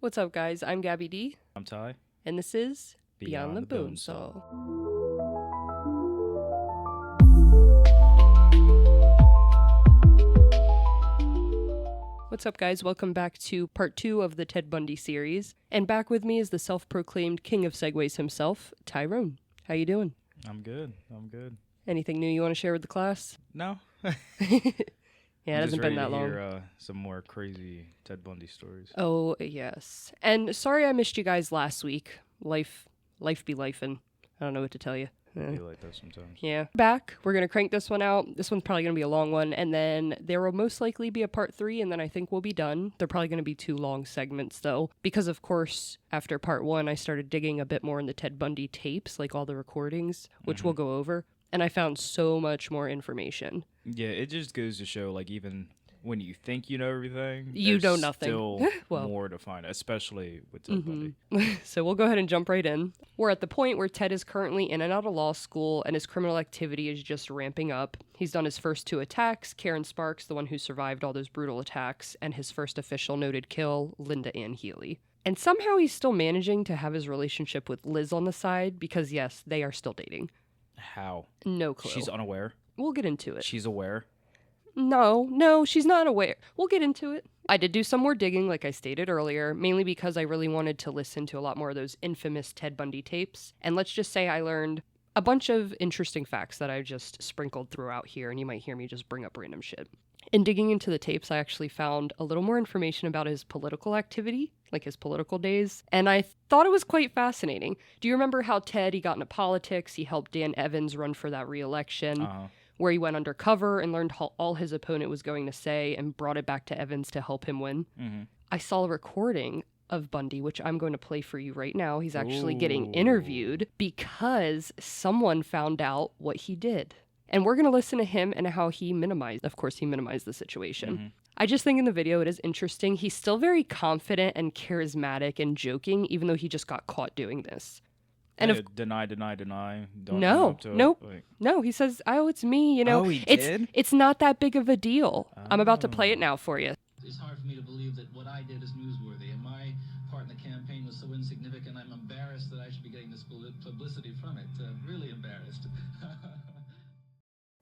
What's up, guys? I'm Gabbi Dee. I'm Ty. And this is Beyond the Bonesaw. What's up, guys? Welcome back to part 2 of the Ted Bundy series. And back with me is the self-proclaimed king of segues himself, Tyrone. How you doing? I'm good. Anything new you want to share with the class? No. Yeah, it hasn't been that long. Hear some more crazy Ted Bundy stories. Oh, yes. And sorry I missed you guys last week. Life be lifing. I don't know what to tell you. I feel like that sometimes. Yeah. Back. We're going to crank this one out. This one's probably going to be a long one. And then there will most likely be a part 3. And then I think we'll be done. They're probably going to be 2 long segments, though. Because, of course, after part 1, I started digging a bit more in the Ted Bundy tapes, like all the recordings, which we'll go over. And I found so much more information. Yeah, it just goes to show, like, even when you think you know everything, you know nothing. Still more to find, especially with Ted Bundy. So we'll go ahead and jump right in. We're at the point where Ted is currently in and out of law school, and his criminal activity is just ramping up. He's done his first 2 attacks, Karen Sparks, the one who survived all those brutal attacks, and his first official noted kill, Linda Ann Healy. And somehow he's still managing to have his relationship with Liz on the side, because yes, they are still dating. How? No clue. She's unaware? We'll get into it. She's aware? No, she's not aware. We'll get into it. I did do some more digging, like I stated earlier, mainly because I really wanted to listen to a lot more of those infamous Ted Bundy tapes. And let's just say I learned a bunch of interesting facts that I just sprinkled throughout here, and you might hear me just bring up random shit. In digging into the tapes, I actually found a little more information about his political activity, like his political days, and I thought it was quite fascinating. Do you remember how Ted, he got into politics, he helped Dan Evans run for that re-election, where he went undercover and learned all his opponent was going to say and brought it back to Evans to help him win? I saw a recording of Bundy, which I'm going to play for you right now. He's actually getting interviewed because someone found out what he did. And we're going to listen to him and how he minimized the situation. I just think in the video it is interesting. He's still very confident and charismatic and joking, even though he just got caught doing this. And deny. Don't No, he says, "Oh, it's me." You know, he did? It's not that big of a deal. I'm about to play it now for you. It's hard for me to believe that what I did is newsworthy, and my part in the campaign was so insignificant. I'm embarrassed that I should be getting this publicity from it. Really embarrassed.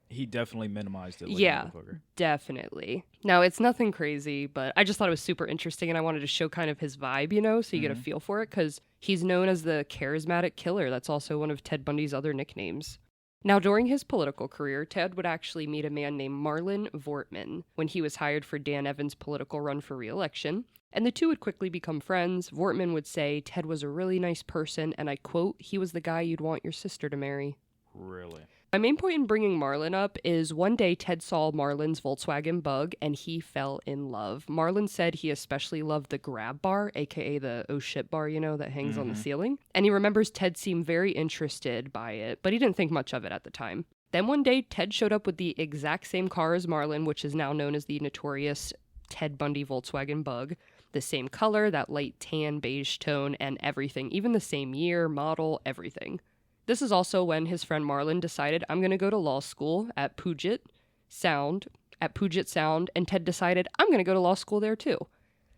He definitely minimized it. Like Yeah, definitely. Now, it's nothing crazy, but I just thought it was super interesting, and I wanted to show kind of his vibe, you know, so you get a feel for it, because he's known as the charismatic killer. That's also one of Ted Bundy's other nicknames. Now, during his political career, Ted would actually meet a man named Marlon Vortman when he was hired for Dan Evans' political run for re-election, and the two would quickly become friends. Vortman would say Ted was a really nice person, and I quote, "He was the guy you'd want your sister to marry." Really? My main point in bringing Marlon up is one day Ted saw Marlon's Volkswagen Bug and he fell in love. Marlon said he especially loved the grab bar, aka the oh shit bar, you know, that hangs on the ceiling. And he remembers Ted seemed very interested by it, but he didn't think much of it at the time. Then one day Ted showed up with the exact same car as Marlon, which is now known as the notorious Ted Bundy Volkswagen Bug. The same color, that light tan beige tone, and everything, even the same year, model, everything. This is also when his friend Marlon decided, I'm going to go to law school at Puget Sound, and Ted decided, I'm going to go to law school there too.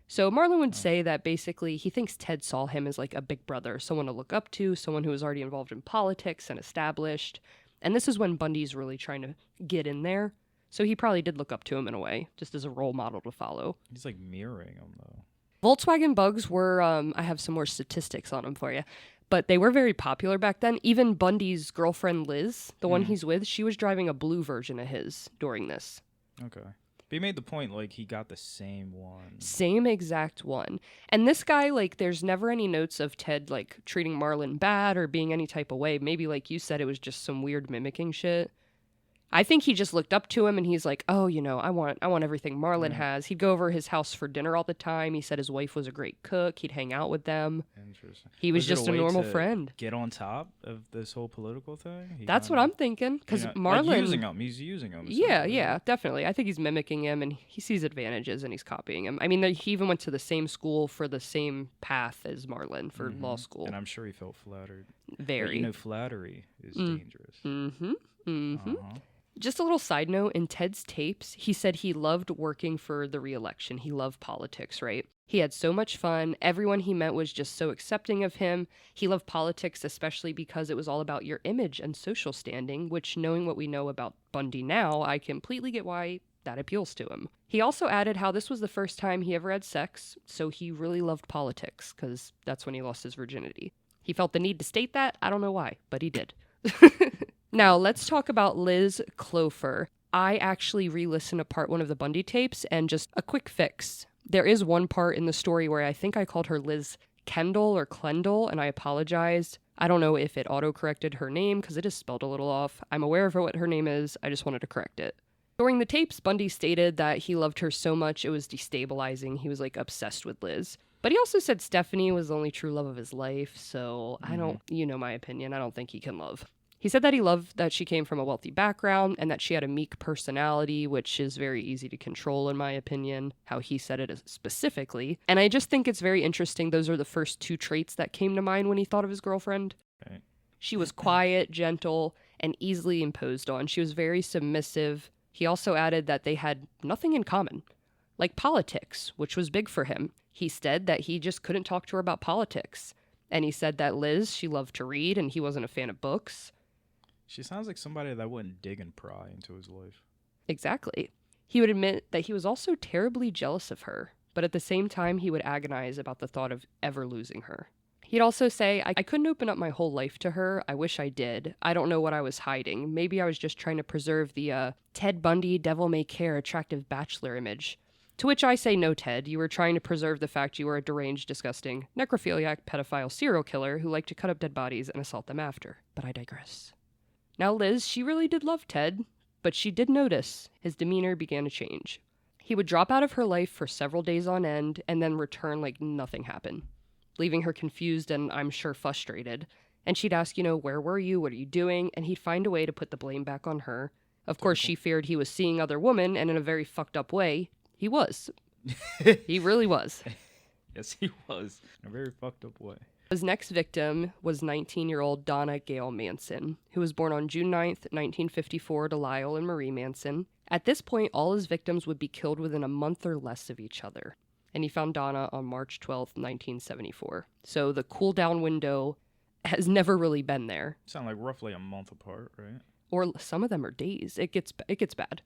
So Marlon would say that basically he thinks Ted saw him as like a big brother, someone to look up to, someone who was already involved in politics and established. And this is when Bundy's really trying to get in there. So he probably did look up to him in a way, just as a role model to follow. He's like mirroring him though. Volkswagen Bugs were, I have some more statistics on them for you. But they were very popular back then. Even Bundy's girlfriend, Liz, the one he's with, she was driving a blue version of his during this. Okay. But he made the point, like, he got the same one. Same exact one. And this guy, like, there's never any notes of Ted, like, treating Marlon bad or being any type of way. Maybe, like you said, it was just some weird mimicking shit. I think he just looked up to him and he's like, oh, you know, I want everything Marlon has. He'd go over his house for dinner all the time. He said his wife was a great cook. He'd hang out with them. Interesting. He was just a normal friend. Get on top of this whole political thing? That's what I'm thinking. Because Marlon... Like he's using him. Yeah, definitely. I think he's mimicking him and he sees advantages and he's copying him. I mean, he even went to the same school for the same path as Marlon for law school. And I'm sure he felt flattered. Very. But, you know, flattery is dangerous. Just a little side note, in Ted's tapes, he said he loved working for the re-election. He loved politics, right? He had so much fun. Everyone he met was just so accepting of him. He loved politics, especially because it was all about your image and social standing, which, knowing what we know about Bundy now, I completely get why that appeals to him. He also added how this was the first time he ever had sex, so he really loved politics, because that's when he lost his virginity. He felt the need to state that. I don't know why, but he did. Now, let's talk about Liz Clofer. I actually re-listened to part 1 of the Bundy tapes, and just a quick fix. There is one part in the story where I think I called her Liz Kendall or Klendall, and I apologize. I don't know if it auto-corrected her name, because it is spelled a little off. I'm aware of what her name is. I just wanted to correct it. During the tapes, Bundy stated that he loved her so much it was destabilizing. He was, like, obsessed with Liz. But he also said Stephanie was the only true love of his life, so I don't, you know my opinion, I don't think he can love. He said that he loved that she came from a wealthy background and that she had a meek personality, which is very easy to control, in my opinion, how he said it specifically. And I just think it's very interesting. Those are the first 2 traits that came to mind when he thought of his girlfriend. Right. She was quiet, gentle, and easily imposed on. She was very submissive. He also added that they had nothing in common, like politics, which was big for him. He said that he just couldn't talk to her about politics. And he said that Liz, she loved to read, and he wasn't a fan of books. She sounds like somebody that wouldn't dig and pry into his life. Exactly. He would admit that he was also terribly jealous of her, but at the same time, he would agonize about the thought of ever losing her. He'd also say, I couldn't open up my whole life to her. I wish I did. I don't know what I was hiding. Maybe I was just trying to preserve the Ted Bundy, devil-may-care, attractive bachelor image. To which I say, no, Ted. You were trying to preserve the fact you were a deranged, disgusting, necrophiliac, pedophile serial killer who liked to cut up dead bodies and assault them after. But I digress. Now Liz, she really did love Ted, but she did notice his demeanor began to change. He would drop out of her life for several days on end and then return like nothing happened, leaving her confused and I'm sure frustrated. And she'd ask, where were you? What are you doing? And he'd find a way to put the blame back on her. Of course, she feared he was seeing other women, and in a very fucked up way, he was. He really was. Yes, he was. In a very fucked up way. His next victim was 19-year-old Donna Gail Manson, who was born on June 9th, 1954 to Lyle and Marie Manson. At this point, all his victims would be killed within a month or less of each other. And he found Donna on March 12th, 1974. So the cool-down window has never really been there. Sound like roughly a month apart, right? Or some of them are days. It gets bad.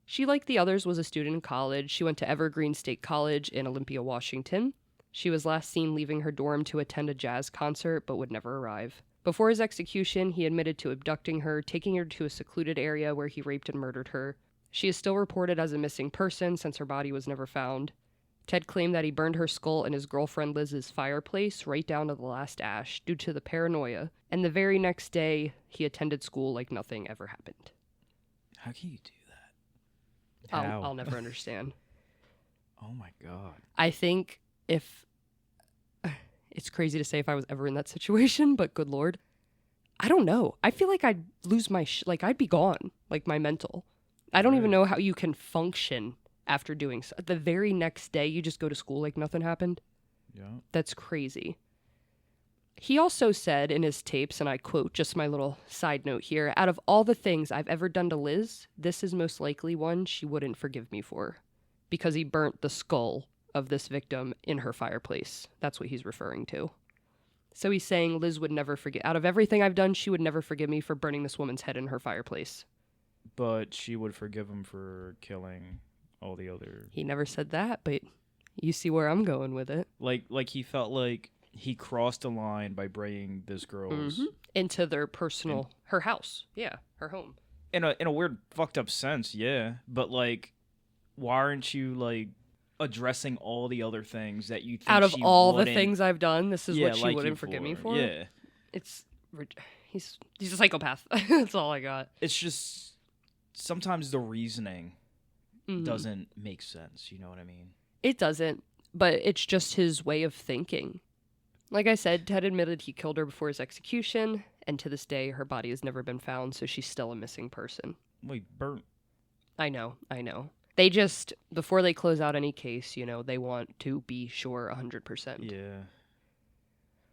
She, like the others, was a student in college. She went to Evergreen State College in Olympia, Washington. She was last seen leaving her dorm to attend a jazz concert, but would never arrive. Before his execution, he admitted to abducting her, taking her to a secluded area where he raped and murdered her. She is still reported as a missing person since her body was never found. Ted claimed that he burned her skull in his girlfriend Liz's fireplace right down to the last ash due to the paranoia, and the very next day, he attended school like nothing ever happened. How can you do that? How? I'll never understand. Oh my God. I think if... It's crazy to say if I was ever in that situation, but good Lord. I don't know. I feel like I'd lose my... I'd be gone. Like, my mental. I don't even know how you can function after doing so. The very next day, you just go to school like nothing happened. Yeah. That's crazy. He also said in his tapes, and I quote, just my little side note here, out of all the things I've ever done to Liz, this is most likely one she wouldn't forgive me for. Because he burnt the skull of this victim in her fireplace. That's what he's referring to. So he's saying Liz would never forget. Out of everything I've done, she would never forgive me for burning this woman's head in her fireplace. But she would forgive him for killing all the other... He never said that, but you see where I'm going with it. Like he felt like he crossed a line by bringing this girl's... Into their personal... her house. Yeah, her home. In a weird, fucked up sense, yeah. But, like, why aren't you, like, addressing all the other things that you think out of she all the wouldn't- things I've done, this is what she like wouldn't you forgive me for? for? Yeah. It's... He's a psychopath. That's all I got. It's just... Sometimes the reasoning doesn't make sense, you know what I mean? It doesn't, but it's just his way of thinking. Like I said, Ted admitted he killed her before his execution, and to this day, her body has never been found, so she's still a missing person. Wait, burnt. I know. They just, before they close out any case, they want to be sure 100%. Yeah.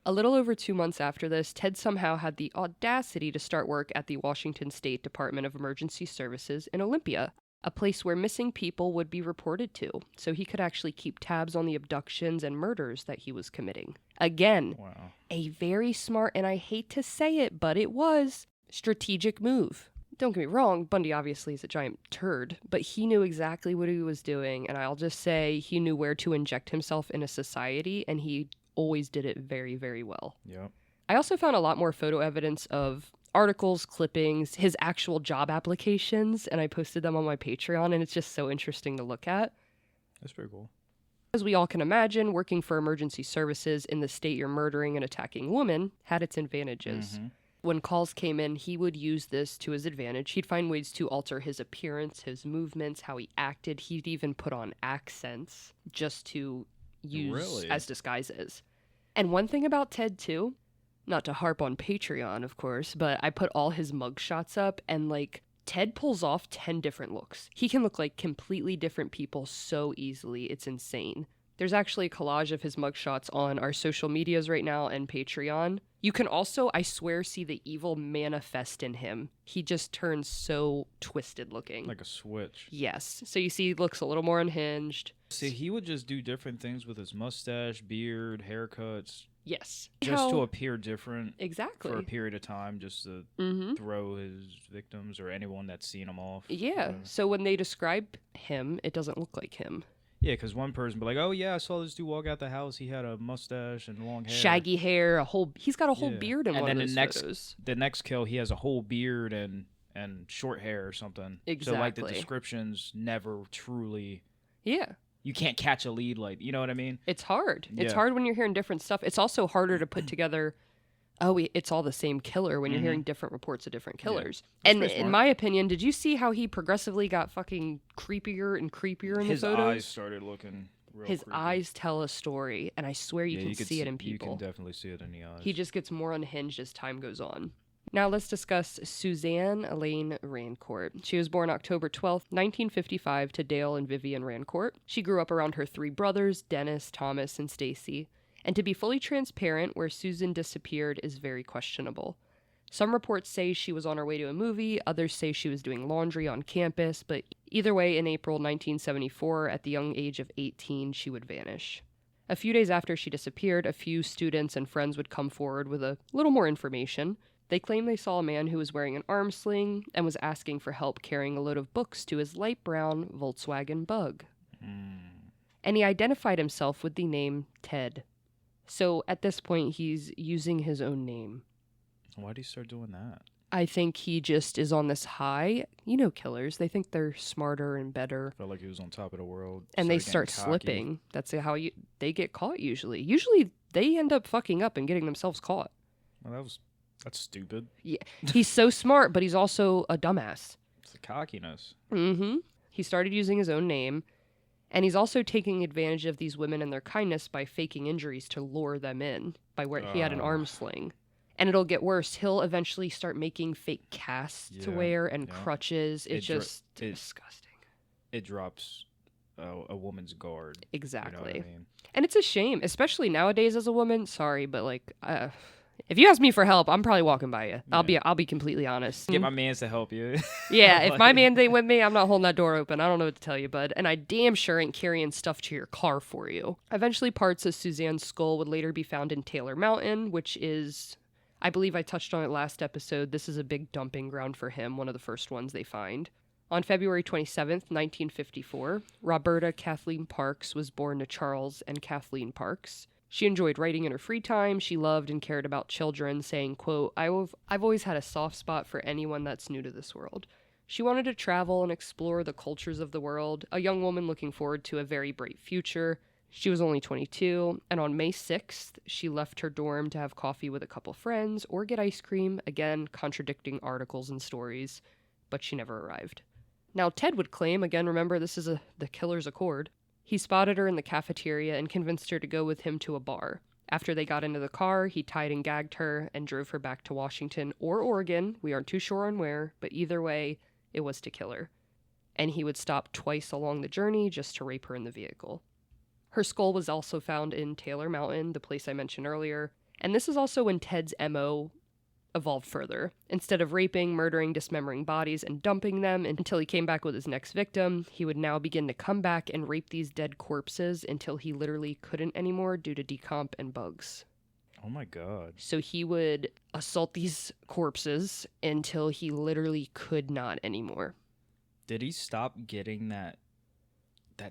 A little over 2 months after this, Ted somehow had the audacity to start work at the Washington State Department of Emergency Services in Olympia, a place where missing people would be reported to, so he could actually keep tabs on the abductions and murders that he was committing. Again, Wow. a very smart, and I hate to say it, but it was, strategic move. Don't get me wrong, Bundy obviously is a giant turd, but he knew exactly what he was doing, and I'll just say he knew where to inject himself in a society, and he always did it very, very well. Yep. I also found a lot more photo evidence of articles, clippings, his actual job applications, and I posted them on my Patreon, and it's just so interesting to look at. That's pretty cool. As we all can imagine, working for emergency services in the state you're murdering and attacking women had its advantages. Mm-hmm. When calls came in, he would use this to his advantage. He'd find ways to alter his appearance, his movements, how he acted. He'd even put on accents just to use Really? as disguises. And one thing about Ted, too, not to harp on Patreon, of course, but I put all his mugshots up, and, like, Ted pulls off 10 different looks. He can look like completely different people so easily. It's insane. There's actually a collage of his mugshots on our social medias right now and Patreon. You can also, I swear, see the evil manifest in him. He just turns so twisted looking. Like a switch. Yes. So you see he looks a little more unhinged. See, he would just do different things with his mustache, beard, haircuts, Yes. just to appear different Exactly. for a period of time, just to throw his victims or anyone that's seen him off. Yeah. So when they describe him, it doesn't look like him. Yeah, because one person be like, "Oh yeah, I saw this dude walk out the house. He had a mustache and long hair, Shaggy hair, he's got a whole Yeah. beard in and one then of the his photos. next kill, he has a whole beard and short hair or something. So like the Exactly. descriptions never truly. Yeah. You can't catch a lead, like, you know what I mean? It's hard. It's Yeah. hard when you're hearing different stuff. It's also harder to put together, it's all the same killer when you're hearing different reports of different killers. That's And pretty in smart. my opinion, did you see how he progressively got fucking creepier and creepier in His the photos? eyes started looking real His creepy. eyes tell a story, and I swear you Yeah, can see it in You people. can definitely see it in the eyes. He just gets more unhinged as time goes on. Now let's discuss Suzanne Elaine Rancourt. She was born October 12th, 1955 to Dale and Vivian Rancourt. She grew up around her 3 brothers, Dennis, Thomas, and Stacy. And to be fully transparent, where Susan disappeared is very questionable. Some reports say she was on her way to a movie, others say she was doing laundry on campus, but either way, in April 1974, at the young age of 18, she would vanish. A few days after she disappeared, a few students and friends would come forward with a little more information. They claimed they saw a man who was wearing an arm sling and was asking for help carrying a load of books to his light brown Volkswagen Bug. And he identified himself with the name Ted. So at this point, he's using his own name. Why did he start doing that? I think he just is on this high. You know killers, they think they're smarter and better. Felt like he was on top of the world. And they started start getting cocky. slipping. That's how they get caught usually. Usually they end up fucking up and getting themselves caught. Well, that's stupid. Yeah, he's so smart, but he's also a dumbass. It's the cockiness. Mm-hmm. He started using his own name, and he's also taking advantage of these women and their kindness by faking injuries to lure them in, by where he had an arm sling. And it'll get worse. He'll eventually start making fake casts to Yeah, wear and yeah. crutches. It's just it- disgusting. It drops a woman's guard. Exactly. You know what I mean? And it's a shame, especially nowadays as a woman. Sorry, but like, if you ask me for help, I'm probably walking by you. I'll be completely honest. Get my mans to help you. Yeah, if my man ain't with me, I'm not holding that door open. I don't know what to tell you, bud. And I damn sure ain't carrying stuff to your car for you. Eventually, parts of Suzanne's skull would later be found in Taylor Mountain, which is, I believe I touched on it last episode. This is a big dumping ground for him, one of the first ones they find. On February 27th, 1954, Roberta Kathleen Parks was born to Charles and Kathleen Parks. She enjoyed writing in her free time. She loved and cared about children, saying, quote, I've always had a soft spot for anyone that's new to this world. She wanted to travel and explore the cultures of the world, a young woman looking forward to a very bright future. She was only 22, and on May 6th, she left her dorm to have coffee with a couple friends or get ice cream, again, contradicting articles and stories, but she never arrived. Now, Ted would claim, again, remember, this is the killer's accord. He spotted her in the cafeteria and convinced her to go with him to a bar. After they got into the car, he tied and gagged her and drove her back to Washington or Oregon. We aren't too sure on where, but either way, it was to kill her. And he would stop twice along the journey just to rape her in the vehicle. Her skull was also found in Taylor Mountain, the place I mentioned earlier, And this is also when Ted's MO evolved further. Instead of raping, murdering, dismembering bodies, and dumping them until he came back with his next victim, he would now begin to come back and rape these dead corpses until he literally couldn't anymore due to decomp and bugs. Oh my God. So he would assault these corpses until he literally could not anymore. Did he stop getting that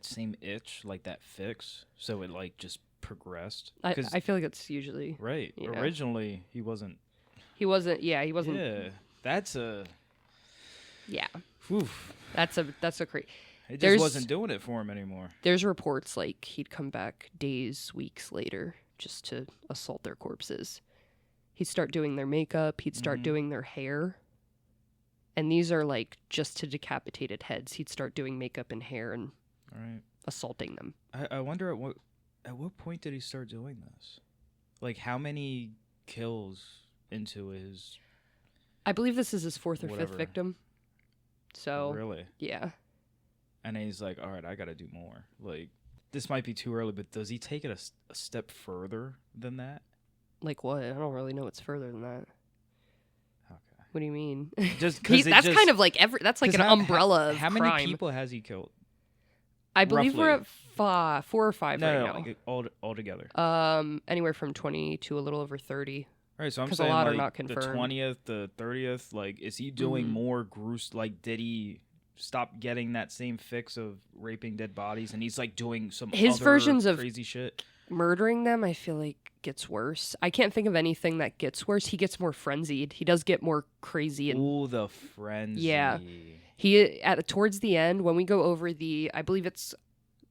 same itch, like that fix, so it like just progressed? I feel like it's usually... Right. Yeah. Originally, he wasn't... Yeah, that's a... Yeah. Whew. That's a crazy... It just wasn't doing it for him anymore. There's reports like he'd come back days, weeks later just to assault their corpses. He'd start doing their makeup. He'd start doing their hair. And these are like just to decapitated heads. He'd start doing makeup and hair and assaulting them. I wonder at what point did he start doing this? Like how many kills into his... I believe this is his fourth or whatever. fifth victim. So Really? Yeah. And he's like, all right, I got to do more. Like, this might be too early, but does he take it a step further than that? Like what? I don't really know what's further than that. Okay. What do you mean? Just because that's kind of like that's like an umbrella of how crime. many people has he killed? I believe we're roughly? at 4 or 5 right now. Like all together. Anywhere from 20 to a little over 30. All right, so I'm 'Cause saying a lot are like not the confirmed. 20th, the 30th. Like, is he doing more gruesome? Like, did he stop getting that same fix of raping dead bodies, and he's like doing some His other versions of crazy shit? Murdering them, I feel like gets worse. I can't think of anything that gets worse. He gets more frenzied. He does get more crazy. And Ooh, the frenzy. Yeah. He towards the end when we go over I believe it's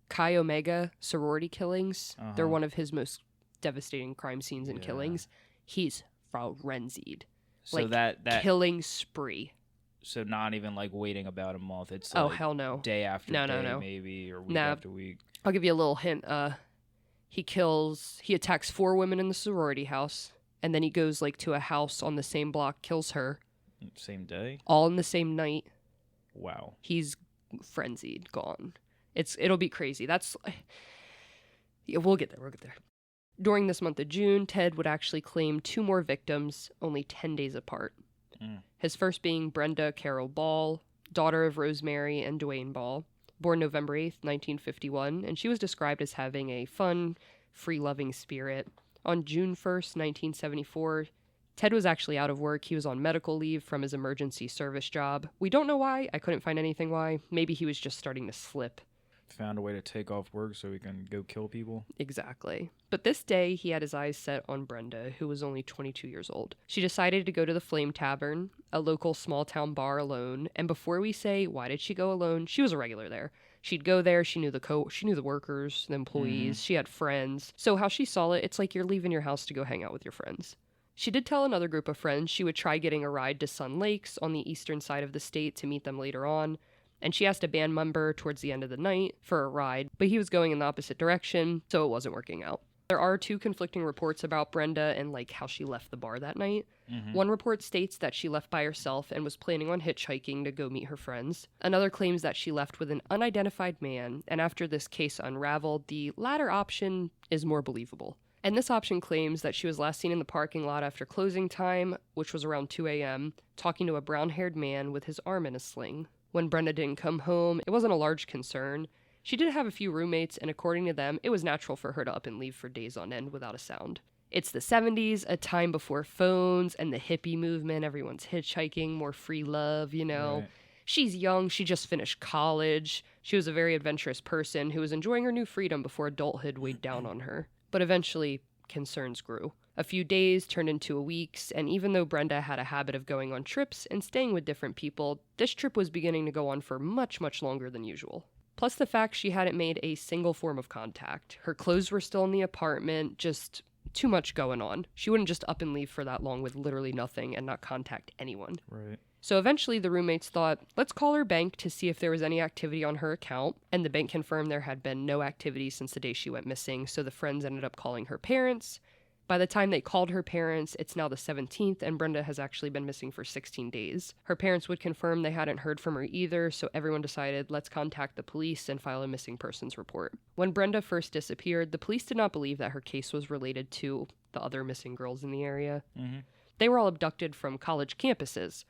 Chi Omega sorority killings. They're one of his most devastating crime scenes and killings. He's frenzied. So like that killing spree. So not even like waiting about a month. It's Oh like hell no. day after No, day, no. maybe, or week Nah. after week. I'll give you a little hint. He attacks 4 women in the sorority house, and then he goes like to a house on the same block, kills her, Same day. all in the same night. Wow. He's frenzied, gone. It'll be crazy. Yeah, we'll get there. During this month of June, Ted would actually claim 2 more victims, only 10 days apart. His first being Brenda Carol Ball, daughter of Rosemary and Dwayne Ball, born November 8th, 1951, and she was described as having a fun, free-loving spirit. On June 1st, 1974, Ted was actually out of work. He was on medical leave from his emergency service job. We don't know why. I couldn't find anything why. Maybe he was just starting to slip. Found a way to take off work so he can go kill people. Exactly. But this day, he had his eyes set on Brenda, who was only 22 years old. She decided to go to the Flame Tavern, a local small-town bar, alone. And before we say, why did she go alone? She was a regular there. She'd go there, she knew the workers, the employees, she had friends. So how she saw it, it's like you're leaving your house to go hang out with your friends. She did tell another group of friends she would try getting a ride to Sun Lakes on the eastern side of the state to meet them later on. And she asked a band member towards the end of the night for a ride, but he was going in the opposite direction, so it wasn't working out. There are 2 conflicting reports about Brenda and like how she left the bar that night. One report states that she left by herself and was planning on hitchhiking to go meet her friends. Another claims that she left with an unidentified man, and after this case unraveled, the latter option is more believable. And this option claims that she was last seen in the parking lot after closing time, which was around 2 a.m., talking to a brown-haired man with his arm in a sling. When Brenda didn't come home, it wasn't a large concern. She did have a few roommates, and according to them, it was natural for her to up and leave for days on end without a sound. It's the 70s, a time before phones and the hippie movement. Everyone's hitchhiking, more free love, you know. Right. She's young. She just finished college. She was a very adventurous person who was enjoying her new freedom before adulthood weighed down on her. But eventually, concerns grew. A few days turned into weeks, and even though Brenda had a habit of going on trips and staying with different people, this trip was beginning to go on for much, much longer than usual. Plus the fact she hadn't made a single form of contact. Her clothes were still in the apartment, just too much going on. She wouldn't just up and leave for that long with literally nothing and not contact anyone. Right. So eventually the roommates thought, let's call her bank to see if there was any activity on her account, and the bank confirmed there had been no activity since the day she went missing, so the friends ended up calling her parents, By the time they called her parents, it's now the 17th, and Brenda has actually been missing for 16 days. Her parents would confirm they hadn't heard from her either, so everyone decided, let's contact the police and file a missing persons report. When Brenda first disappeared, the police did not believe that her case was related to the other missing girls in the area. Mm-hmm. They were all abducted from college campuses.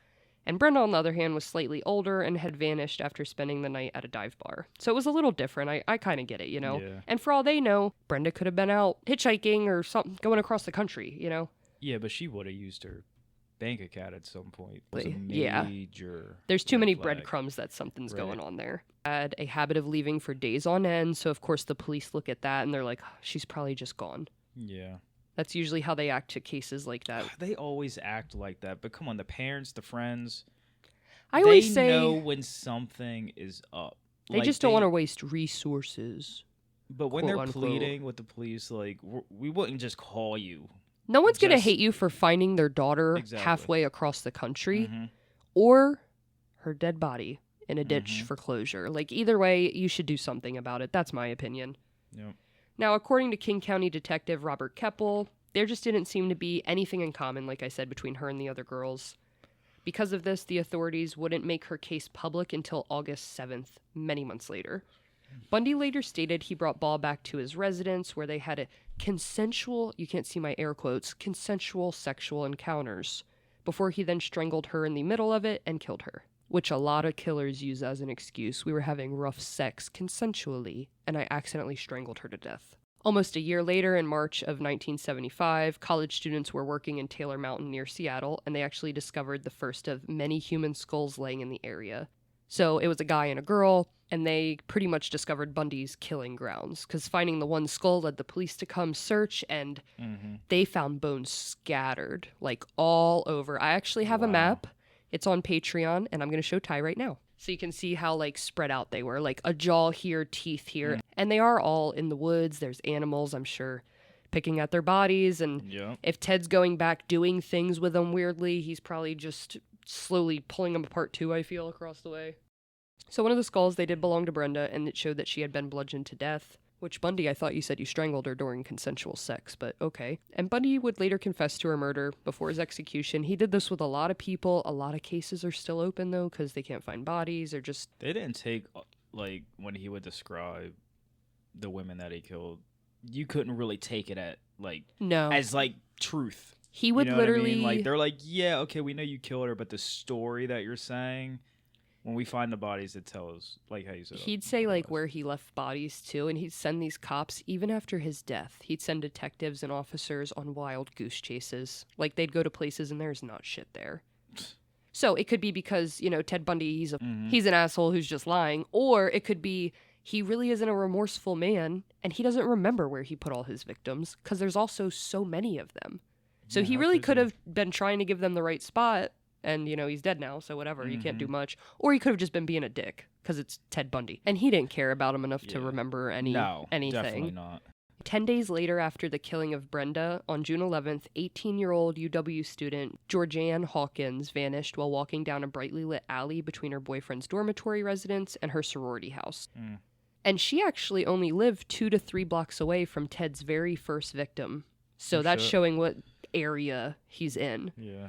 And Brenda, on the other hand, was slightly older and had vanished after spending the night at a dive bar. So it was a little different. I kind of get it, you know? Yeah. And for all they know, Brenda could have been out hitchhiking or something, going across the country, you know? Yeah, but she would have used her bank account at some point. It was a Yeah. major There's too red many flag. breadcrumbs that something's Right. going on there. Had a habit of leaving for days on end, so of course the police look at that and they're like, she's probably just gone. Yeah. That's usually how they act to cases like that. They always act like that, but come on, the parents, the friends, I always they say know when something is up. they just don't want to waste resources. But when quote, they're unquote. pleading with the police, like, we wouldn't just call you. No one's going to Just- hate you for finding their daughter Exactly. halfway across the country Mhm. or her dead body in a ditch Mhm. for closure. Like, either way, you should do something about it. That's my opinion. Yep. Now, according to King County Detective Robert Keppel, there just didn't seem to be anything in common, like I said, between her and the other girls. Because of this, the authorities wouldn't make her case public until August 7th, many months later. Bundy later stated he brought Ball back to his residence where they had a consensual, you can't see my air quotes, consensual sexual encounters, before he then strangled her in the middle of it and killed her, which a lot of killers use as an excuse. We were having rough sex consensually, and I accidentally strangled her to death. Almost a year later, in March of 1975, college students were working in Taylor Mountain near Seattle, and they actually discovered the first of many human skulls laying in the area. So it was a guy and a girl, and they pretty much discovered Bundy's killing grounds, because finding the one skull led the police to come search, and Mhm. they found bones scattered, like all over. I actually have a Wow. map. It's on Patreon, and I'm going to show Ty right now. So you can see how, like, spread out they were, like a jaw here, teeth here. And they are all in the woods. There's animals, I'm sure, picking at their bodies. And Yep. if Ted's going back doing things with them weirdly, he's probably just slowly pulling them apart too, I feel, across the way. So one of the skulls, they did belong to Brenda, and it showed that she had been bludgeoned to death. Which, Bundy, I thought you said you strangled her during consensual sex, but okay. And Bundy would later confess to her murder before his execution. He did this with a lot of people. A lot of cases are still open, though, because they can't find bodies or just... They didn't take, like, when he would describe the women that he killed, you couldn't really take it at, like, No. as, like, truth. He would You know what I literally... mean? Like, they're like, yeah, okay, we know you killed her, but the story that you're saying, when we find the bodies, it tells, like how you said. He'd say, like, where he left bodies, too, and he'd send these cops, even after his death, he'd send detectives and officers on wild goose chases. Like, they'd go to places and there's not shit there. So it could be because, you know, Ted Bundy, he's an asshole who's just lying, or it could be he really isn't a remorseful man, and he doesn't remember where he put all his victims, because there's also so many of them. So Yeah, he how really crazy. could have been trying to give them the right spot, and, you know, he's dead now, so whatever, you can't do much. Or he could have just been being a dick, because it's Ted Bundy. And he didn't care about him enough to Yeah. remember No, anything. definitely not. 10 days later, after the killing of Brenda, on June 11th, 18-year-old UW student Georgianne Hawkins vanished while walking down a brightly lit alley between her boyfriend's dormitory residence and her sorority house. Mm. And she actually only lived 2 to 3 blocks away from Ted's very first victim. So Oh, that's shit. showing what area he's in. Yeah.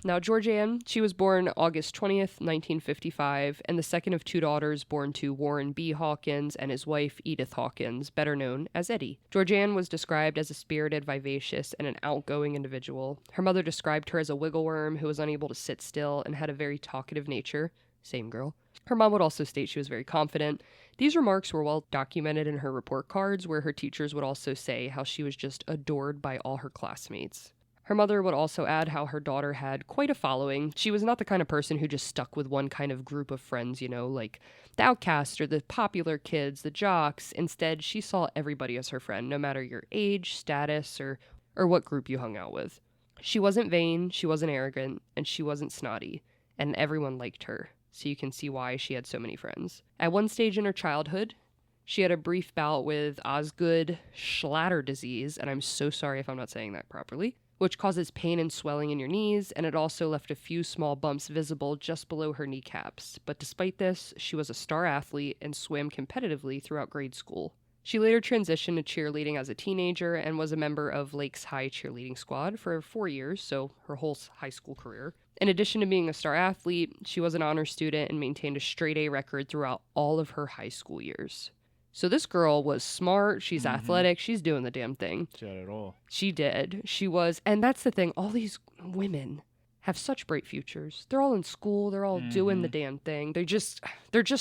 Now, Georgianne, she was born August 20th, 1955, and the second of 2 daughters born to Warren B. Hawkins and his wife, Edith Hawkins, better known as Eddie. Georgianne was described as a spirited, vivacious, and an outgoing individual. Her mother described her as a wiggle worm who was unable to sit still and had a very talkative nature. Same girl. Her mom would also state she was very confident. These remarks were well documented in her report cards, where her teachers would also say how she was just adored by all her classmates. Her mother would also add how her daughter had quite a following. She was not the kind of person who just stuck with one kind of group of friends, you know, like the outcasts or the popular kids, the jocks. Instead, she saw everybody as her friend, no matter your age, status, or what group you hung out with. She wasn't vain, she wasn't arrogant, and she wasn't snotty, and everyone liked her. So you can see why she had so many friends. At one stage in her childhood, she had a brief bout with Osgood-Schlatter disease, and I'm so sorry if I'm not saying that properly, which causes pain and swelling in your knees, and it also left a few small bumps visible just below her kneecaps. But despite this, she was a star athlete and swam competitively throughout grade school. She later transitioned to cheerleading as a teenager and was a member of Lake's High cheerleading squad for 4 years, so her whole high school career. In addition to being a star athlete, she was an honor student and maintained a straight A record throughout all of her high school years. So this girl was smart, she's athletic, she's doing the damn thing. She had it all. She did. She was, and that's the thing, all these women have such bright futures. They're all in school, they're all doing the damn thing. They're just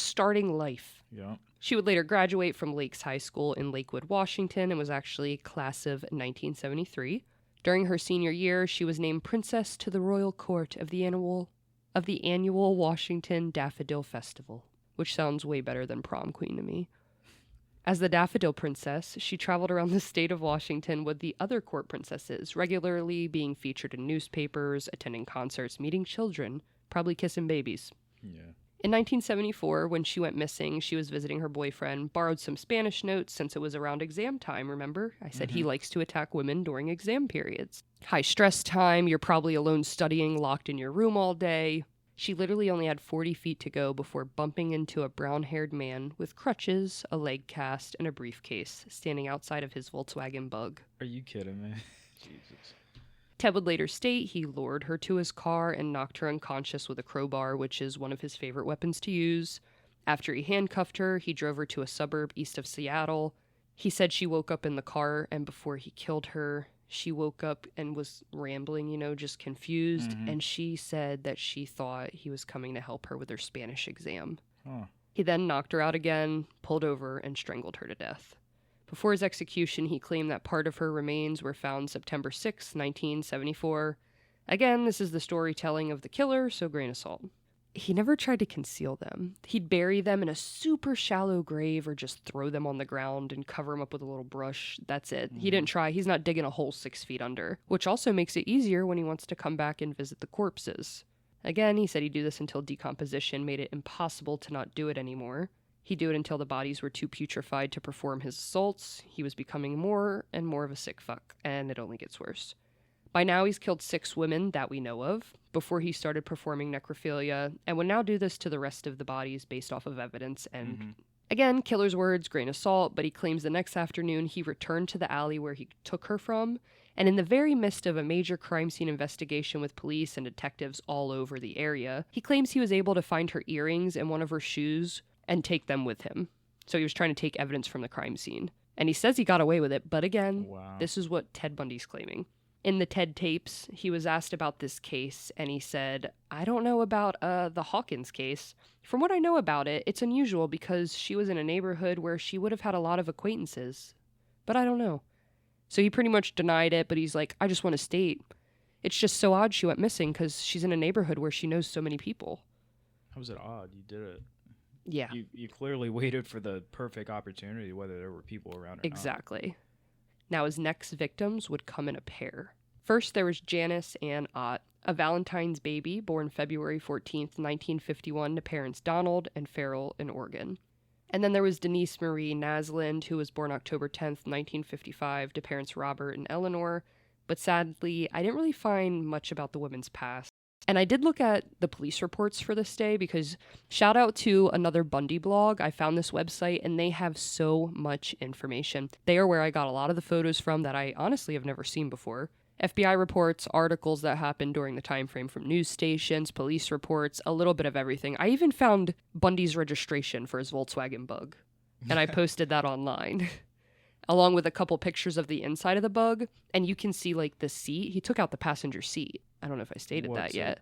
starting life. Yeah. She would later graduate from Lakes High School in Lakewood, Washington, and was actually class of 1973. During her senior year, she was named Princess to the Royal Court of the annual Washington Daffodil Festival, which sounds way better than prom queen to me. As the Daffodil Princess, she traveled around the state of Washington with the other court princesses, regularly being featured in newspapers, attending concerts, meeting children, probably kissing babies. Yeah. In 1974, when she went missing, she was visiting her boyfriend, borrowed some Spanish notes since it was around exam time, remember? I said he likes to attack women during exam periods. High stress time, you're probably alone studying, locked in your room all day. She literally only had 40 feet to go before bumping into a brown-haired man with crutches, a leg cast, and a briefcase standing outside of his Volkswagen Bug. Are you kidding me? Jesus. Ted would later state he lured her to his car and knocked her unconscious with a crowbar, which is one of his favorite weapons to use. After he handcuffed her, he drove her to a suburb east of Seattle. He said she woke up in the car, and before he killed her, she woke up and was rambling, just confused, and she said that she thought he was coming to help her with her Spanish exam. Huh. He then knocked her out again, pulled over, and strangled her to death. Before his execution, he claimed that part of her remains were found September 6, 1974. Again, this is the storytelling of the killer, so grain of salt. He never tried to conceal them. He'd bury them in a super shallow grave or just throw them on the ground and cover them up with a little brush. That's it. He didn't try. He's not digging a hole 6 feet under, which also makes it easier when he wants to come back and visit the corpses. Again, he said he'd do this until decomposition made it impossible to not do it anymore. He'd do it until the bodies were too putrefied to perform his assaults. He was becoming more and more of a sick fuck, and it only gets worse. By now, he's killed 6 women that we know of before he started performing necrophilia, and would now do this to the rest of the bodies based off of evidence. And again, killer's words, grain of salt, but he claims the next afternoon he returned to the alley where he took her from, and in the very midst of a major crime scene investigation with police and detectives all over the area, he claims he was able to find her earrings and one of her shoes and take them with him. So he was trying to take evidence from the crime scene. And he says he got away with it, but again, This is what Ted Bundy's claiming. In the Ted tapes, he was asked about this case, and he said, I don't know about the Hawkins case. From what I know about it, it's unusual because she was in a neighborhood where she would have had a lot of acquaintances. But I don't know. So he pretty much denied it, but he's like, I just want to state, it's just so odd she went missing because she's in a neighborhood where she knows so many people. How was it odd? You did it. Yeah. You clearly waited for the perfect opportunity, whether there were people around or Exactly. Now, his next victims would come in a pair. First, there was Janice Ann Ott, a Valentine's baby born February 14th, 1951 to parents Donald and Farrell in Oregon. And then there was Denise Marie Nasland, who was born October 10th, 1955 to parents Robert and Eleanor. But sadly, I didn't really find much about the women's past. And I did look at the police reports for this day because shout out to another Bundy blog. I found this website and they have so much information. They are where I got a lot of the photos from that I honestly have never seen before. FBI reports, articles that happened during the time frame from news stations, police reports, a little bit of everything. I even found Bundy's registration for his Volkswagen Bug, and I posted that online. Along with a couple pictures of the inside of the Bug, and you can see like the seat. He took out the passenger seat. I don't know if I stated that yet.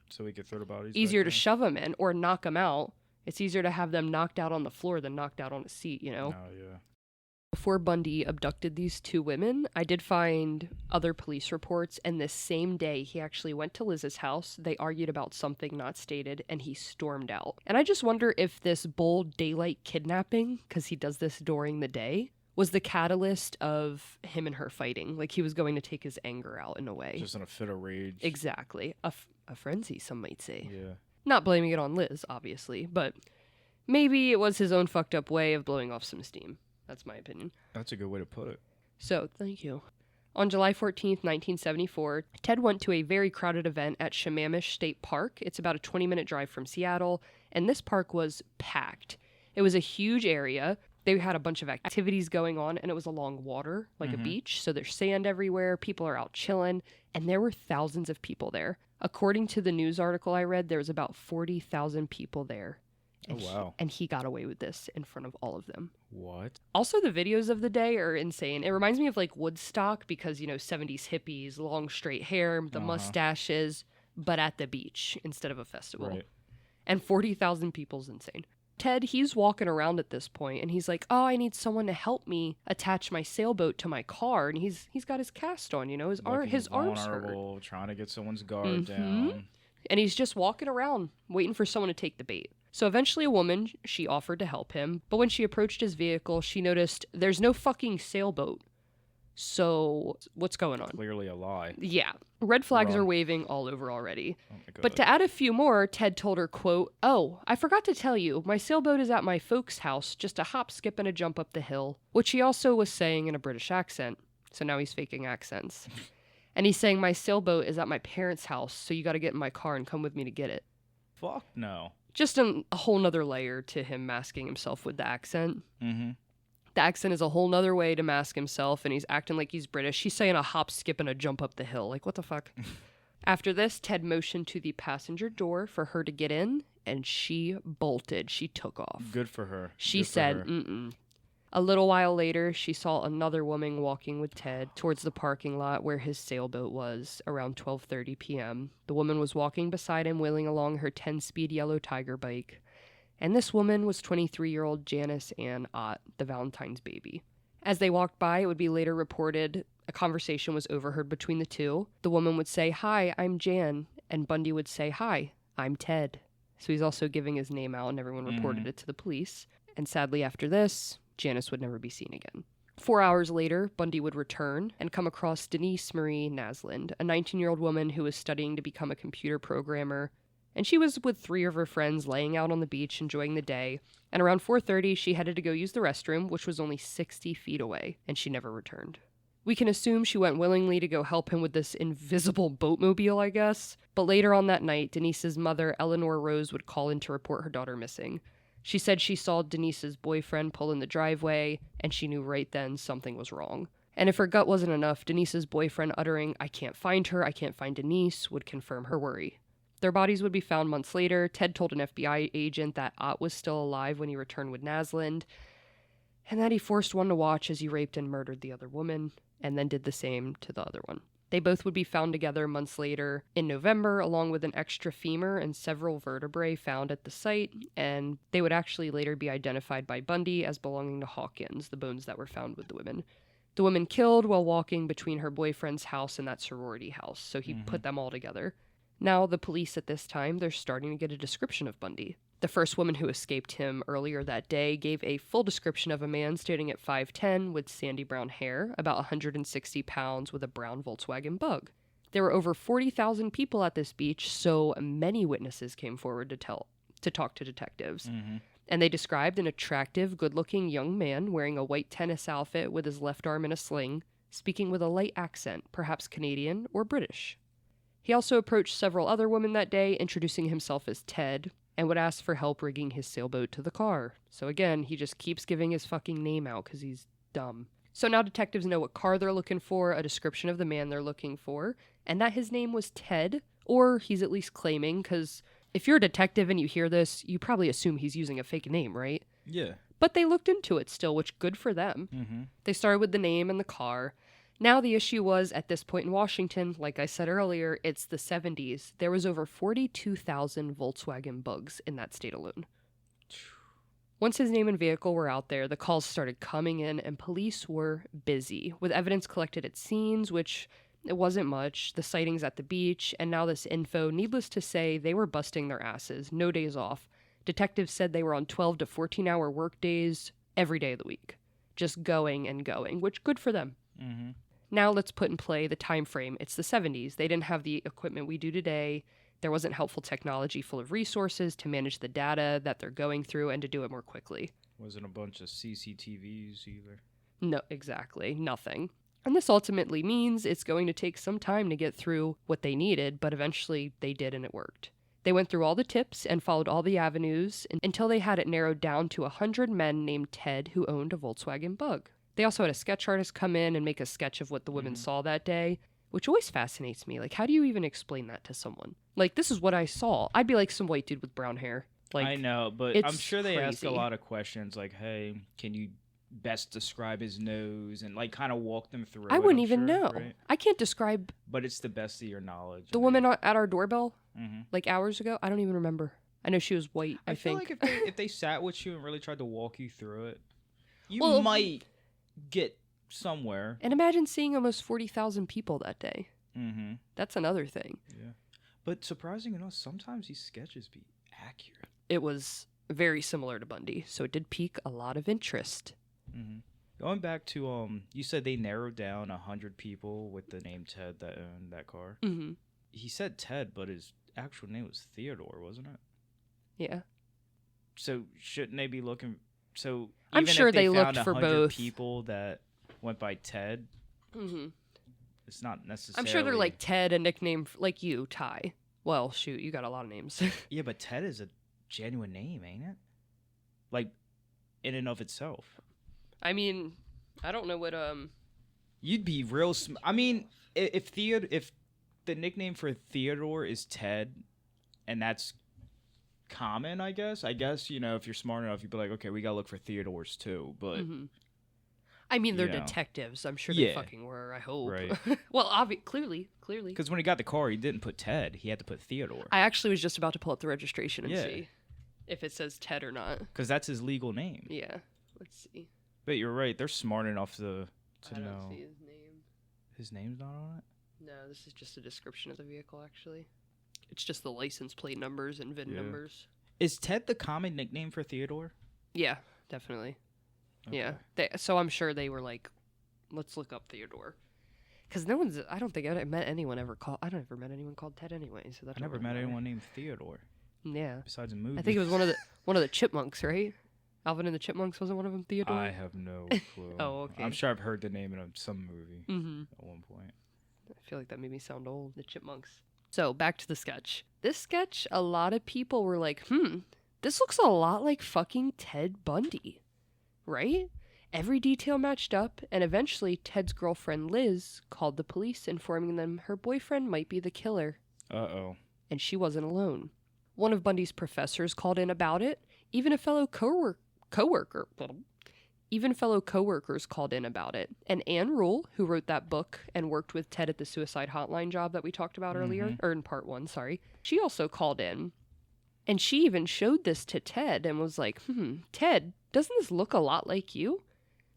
So we could throw the bodies easier to shove them in or knock them out. It's easier to have them knocked out on the floor than knocked out on a seat, you know? Oh, yeah. Before Bundy abducted these 2 women, I did find other police reports, and this same day he actually went to Liz's house. They argued about something not stated, and he stormed out. And I just wonder if this bold daylight kidnapping, because he does this during the day, was the catalyst of him and her fighting. Like he was going to take his anger out in a way. Just in a fit of rage. Exactly. A frenzy, some might say. Yeah. Not blaming it on Liz, obviously, but maybe it was his own fucked up way of blowing off some steam. That's my opinion. That's a good way to put it. So, thank you. On July 14th, 1974, Ted went to a very crowded event at Sammamish State Park. It's about a 20-minute drive from Seattle, and this park was packed. It was a huge area, They had a bunch of activities going on, and it was along water, like a beach. So there's sand everywhere. People are out chilling, and there were thousands of people there. According to the news article I read, there was about 40,000 people there. And wow. and he got away with this in front of all of them. What? Also, the videos of the day are insane. It reminds me of like Woodstock because, 70s hippies, long straight hair, the mustaches, but at the beach instead of a festival. Right. And 40,000 people's insane. Ted, he's walking around at this point and he's like, oh, I need someone to help me attach my sailboat to my car. And he's got his cast on, his arm's hurt. Trying to get someone's guard down. And he's just walking around waiting for someone to take the bait. So eventually a woman, she offered to help him. But when she approached his vehicle, she noticed there's no fucking sailboat. So what's going on? Clearly a lie. Yeah. Red flags are waving all over already. But to add a few more, Ted told her, quote, oh, I forgot to tell you, my sailboat is at my folks' house, just a hop, skip, and a jump up the hill, which he also was saying in a British accent. So now he's faking accents. And he's saying, my sailboat is at my parents' house, so you got to get in my car and come with me to get it. Fuck no. Just a whole nother layer to him masking himself with the accent. Mm-hmm. The accent is a whole nother way to mask himself, and he's acting like he's British. He's saying a hop, skip, and a jump up the hill. Like, what the fuck? After this, Ted motioned to the passenger door for her to get in, and she bolted. She took off. Good for her. She said, mm-mm. A little while later, she saw another woman walking with Ted towards the parking lot where his sailboat was around 12:30 p.m. The woman was walking beside him, wheeling along her 10-speed yellow Tiger bike. And this woman was 23-year-old Janice Ann Ott, the Valentine's baby. As they walked by, it would be later reported a conversation was overheard between the two. The woman would say, hi, I'm Jan. And Bundy would say, hi, I'm Ted. So he's also giving his name out, and everyone reported it to the police. And sadly, after this, Janice would never be seen again. 4 hours later, Bundy would return and come across Denise Marie Naslund, a 19-year-old woman who was studying to become a computer programmer. And she was with 3 of her friends laying out on the beach enjoying the day. And around 4:30, she headed to go use the restroom, which was only 60 feet away, and she never returned. We can assume she went willingly to go help him with this invisible boatmobile, I guess. But later on that night, Denise's mother, Eleanor Rose, would call in to report her daughter missing. She said she saw Denise's boyfriend pull in the driveway, and she knew right then something was wrong. And if her gut wasn't enough, Denise's boyfriend uttering, I can't find her, I can't find Denise, would confirm her worry. Their bodies would be found months later. Ted told an FBI agent that Ott was still alive when he returned with Naslund, and that he forced one to watch as he raped and murdered the other woman, and then did the same to the other one. They both would be found together months later in November, along with an extra femur and several vertebrae found at the site, and they would actually later be identified by Bundy as belonging to Hawkins, the bones that were found with the women. The woman killed while walking between her boyfriend's house and that sorority house, so he put them all together. Now, the police at this time, they're starting to get a description of Bundy. The first woman who escaped him earlier that day gave a full description of a man standing at 5'10" with sandy brown hair, about 160 pounds, with a brown Volkswagen Bug. There were over 40,000 people at this beach, so many witnesses came forward to talk to detectives. And they described an attractive, good-looking young man wearing a white tennis outfit with his left arm in a sling, speaking with a light accent, perhaps Canadian or British. He also approached several other women that day, introducing himself as Ted, and would ask for help rigging his sailboat to the car. So again, he just keeps giving his fucking name out because he's dumb. So now detectives know what car they're looking for, a description of the man they're looking for, and that his name was Ted, or he's at least claiming, because if you're a detective and you hear this, you probably assume he's using a fake name, right? Yeah. But they looked into it still, which good for them. They started with the name and the car. Now the issue was, at this point in Washington, like I said earlier, it's the 70s. There was over 42,000 Volkswagen Bugs in that state alone. Once his name and vehicle were out there, the calls started coming in, and police were busy, with evidence collected at scenes, which it wasn't much, the sightings at the beach, and now this info. Needless to say, they were busting their asses, no days off. Detectives said they were on 12 to 14-hour work days every day of the week, just going and going, which good for them. Now let's put in play the time frame. It's the 70s. They didn't have the equipment we do today. There wasn't helpful technology full of resources to manage the data that they're going through and to do it more quickly. Wasn't a bunch of CCTVs either. No, exactly. Nothing. And this ultimately means it's going to take some time to get through what they needed, but eventually they did and it worked. They went through all the tips and followed all the avenues until they had it narrowed down to 100 men named Ted who owned a Volkswagen Bug. They also had a sketch artist come in and make a sketch of what the women saw that day, which always fascinates me. Like, how do you even explain that to someone? Like, this is what I saw. I'd be like some white dude with brown hair. Like, I know, but I'm sure they ask a crazy. lot of questions like, hey, can you best describe his nose, and like kind of walk them through I it, wouldn't I'm even sure, know. right? I can't describe But it's the best of your knowledge. the woman at our doorbell Mhm. like hours ago. I don't even remember. I know she was white, I feel think. like if they sat with you and really tried to walk you through it, you Well, might get somewhere. And imagine seeing almost 40,000 people that day. Mm-hmm. That's another thing. Yeah. But surprising enough, sometimes these sketches be accurate. It was very similar to Bundy, so it did pique a lot of interest. Mm-hmm. Going back to you said they narrowed down 100 people with the name Ted that owned that car. Mm-hmm. He said Ted, but his actual name was Theodore, wasn't it? Yeah. So shouldn't they be looking? So I'm even sure if they looked found for 100 both. people that went by Ted, Mm-hmm. it's not necessarily. I'm sure they're like Ted, a nickname like you, Ty. Well, shoot, you got a lot of names. Yeah, but Ted is a genuine name, ain't it? Like, in and of itself. I mean, I don't know what You'd be real. I mean, if the nickname for Theodore is Ted, and that's common, I guess. If you're smart enough, you'd be like, okay, we gotta look for Theodores too. But Mhm. I mean, they're you know. detectives. I'm sure they Yeah. fucking were. I hope. Right. Well, clearly. because when he got the car, he didn't put Ted. He had to put Theodore. I actually was just about to pull up the registration and Yeah. see if it says Ted or not. Because that's his legal name. Yeah. Let's see. But you're right. They're smart enough to I don't know. see his name. His name's not on it? No, this is just a description of the vehicle, actually. It's just the license plate numbers and VIN Yeah. numbers. Is Ted the common nickname for Theodore? Yeah, definitely. Okay. Yeah. So I'm sure they were like, let's look up Theodore. Because I don't think I met anyone ever called, I never met anyone called Ted anyway, so that I never met anyone named Theodore Yeah. besides a movie. I think it was one of the Chipmunks, right? Alvin and the Chipmunks, wasn't one of them Theodore? I have no clue. Oh, okay. I'm sure I've heard the name in some movie Mm-hmm. at one point. I feel like that made me sound old. The Chipmunks. So, back to the sketch. This sketch, a lot of people were like, this looks a lot like fucking Ted Bundy. Right? Every detail matched up, and eventually Ted's girlfriend Liz called the police, informing them her boyfriend might be the killer. Uh-oh. And she wasn't alone. One of Bundy's professors called in about it. Even fellow coworkers called in about it. And Anne Rule, who wrote that book and worked with Ted at the suicide hotline job that we talked about earlier, or in part 1, sorry, she also called in. And she even showed this to Ted and was like, Ted, doesn't this look a lot like you?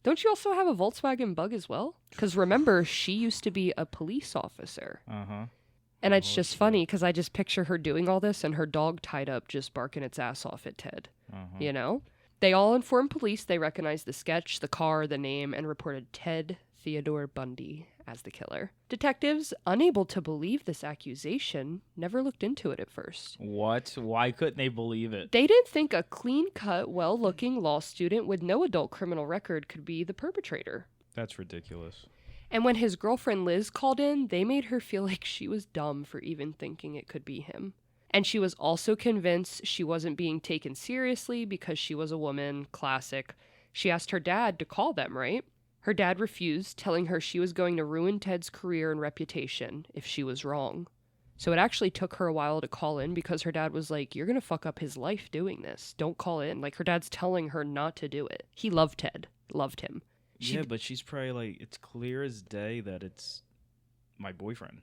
Don't you also have a Volkswagen Bug as well? Because remember, she used to be a police officer. Uh-huh. And it's just funny because I just picture her doing all this and her dog tied up just barking its ass off at Ted. Uh-huh. You know? They all informed police they recognized the sketch, the car, the name, and reported Ted Theodore Bundy as the killer. Detectives, unable to believe this accusation, never looked into it at first. What? Why couldn't they believe it? They didn't think a clean-cut, well-looking law student with no adult criminal record could be the perpetrator. That's ridiculous. And when his girlfriend Liz called in, they made her feel like she was dumb for even thinking it could be him. And she was also convinced she wasn't being taken seriously because she was a woman. Classic. She asked her dad to call them, right? Her dad refused, telling her she was going to ruin Ted's career and reputation if she was wrong. So it actually took her a while to call in because her dad was like, you're going to fuck up his life doing this. Don't call in. Like, her dad's telling her not to do it. He loved Ted. Loved him. Yeah, but she's probably like, it's clear as day that it's my boyfriend.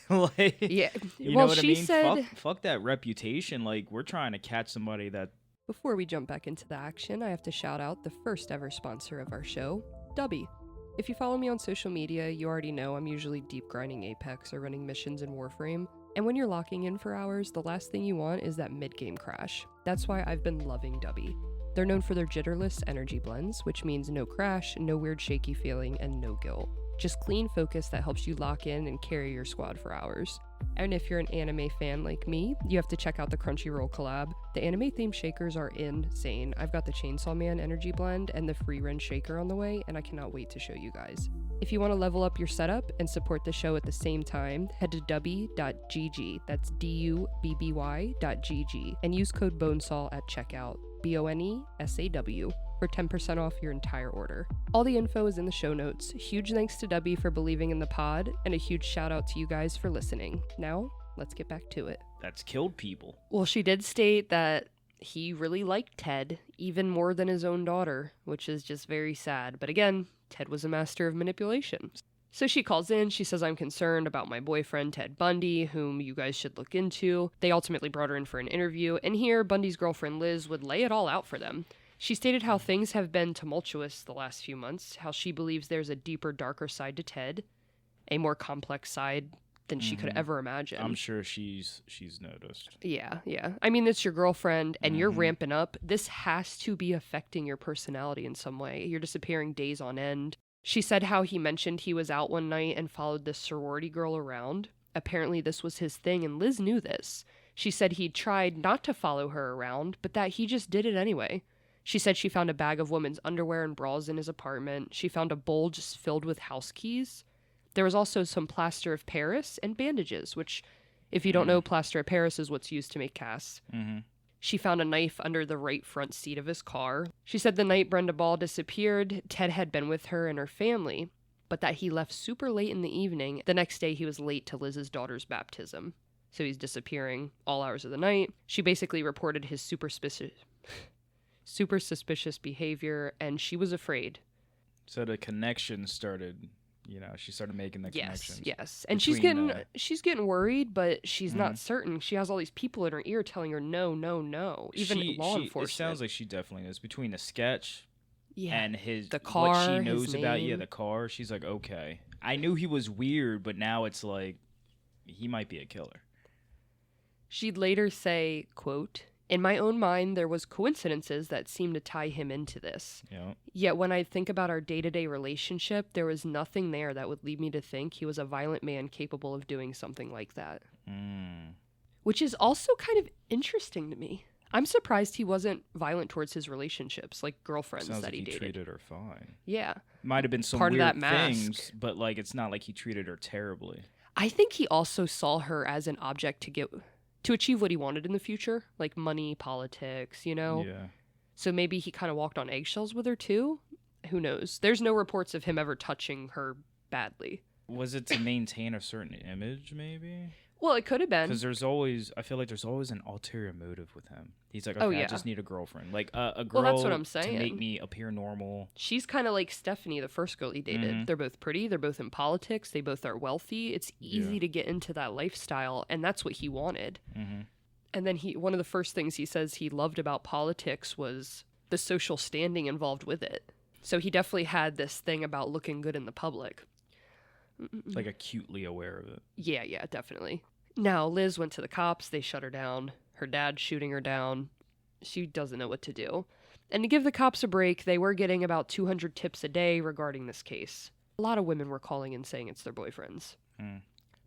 Like, Yeah. you Well, know what she I mean? said... Fuck that reputation. Like, we're trying to catch somebody that... Before we jump back into the action, I have to shout out the first ever sponsor of our show, Gabbi. If you follow me on social media, you already know I'm usually deep grinding Apex or running missions in Warframe. And when you're locking in for hours, the last thing you want is that mid-game crash. That's why I've been loving Gabbi. They're known for their jitterless energy blends, which means no crash, no weird shaky feeling, and no guilt. Just clean focus that helps you lock in and carry your squad for hours. And if you're an anime fan like me, you have to check out the Crunchyroll collab. The anime-themed shakers are insane. I've got the Chainsaw Man energy blend and the Free Run shaker on the way, and I cannot wait to show you guys. If you want to level up your setup and support the show at the same time, head to dubby.gg, that's dubby.gg, and use code BONESAW at checkout, BONESAW, for 10% off your entire order. All the info is in the show notes. Huge thanks to Dubby for believing in the pod, and a huge shout out to you guys for listening. Now, let's get back to it. That's killed people. Well, she did state that he really liked Ted, even more than his own daughter, which is just very sad. But again, Ted was a master of manipulation. So she calls in, she says, I'm concerned about my boyfriend, Ted Bundy, whom you guys should look into. They ultimately brought her in for an interview, and here, Bundy's girlfriend Liz would lay it all out for them. She stated how things have been tumultuous the last few months, how she believes there's a deeper, darker side to Ted, a more complex side than she could ever imagine. I'm sure she's noticed. Yeah. I mean, it's your girlfriend, and you're ramping up. This has to be affecting your personality in some way. You're disappearing days on end. She said how he mentioned he was out one night and followed this sorority girl around. Apparently this was his thing, and Liz knew this. She said he'd tried not to follow her around, but that he just did it anyway. She said she found a bag of women's underwear and bras in his apartment. She found a bowl just filled with house keys. There was also some plaster of Paris and bandages, which, if you don't know, plaster of Paris is what's used to make casts. She found a knife under the right front seat of his car. She said the night Brenda Ball disappeared, Ted had been with her and her family, but that he left super late in the evening. The next day, he was late to Liz's daughter's baptism. So he's disappearing all hours of the night. She basically reported his super suspicious behavior, and she was afraid. So the connection started, she started making the connections. Yes. And she's getting worried, but she's not certain. She has all these people in her ear telling her no. Even law enforcement. It sounds like she definitely is. Between the sketch and the car, what she knows his about name. the car, she's like, okay. I knew he was weird, but now it's like he might be a killer. She'd later say, quote, in my own mind, there was coincidences that seemed to tie him into this. Yeah. Yet when I think about our day-to-day relationship, there was nothing there that would lead me to think he was a violent man capable of doing something like that. Which is also kind of interesting to me. I'm surprised he wasn't violent towards his relationships, like girlfriends Sounds that like he he dated. treated her fine. Yeah. Might have been some Part of weird that mask. things, but it's not like he treated her terribly. I think he also saw her as an object to achieve what he wanted in the future, like money, politics, Yeah. So maybe he kind of walked on eggshells with her too? Who knows? There's no reports of him ever touching her badly. Was it to maintain a certain image, maybe? Well, it could have been. Because I feel like there's always an ulterior motive with him. He's like, okay, I just need a girlfriend. Like, a girl that's what I'm to make saying. me appear normal. She's kind of like Stephanie, the first girl he dated. They're both pretty. They're both in politics. They both are wealthy. It's easy to get into that lifestyle, and that's what he wanted. And then one of the first things he says he loved about politics was the social standing involved with it. So he definitely had this thing about looking good in the public. Like acutely aware of it. Yeah, definitely. Now, Liz went to the cops. They shut her down. Her dad's shooting her down. She doesn't know what to do. And to give the cops a break, they were getting about 200 tips a day regarding this case. A lot of women were calling and saying it's their boyfriends.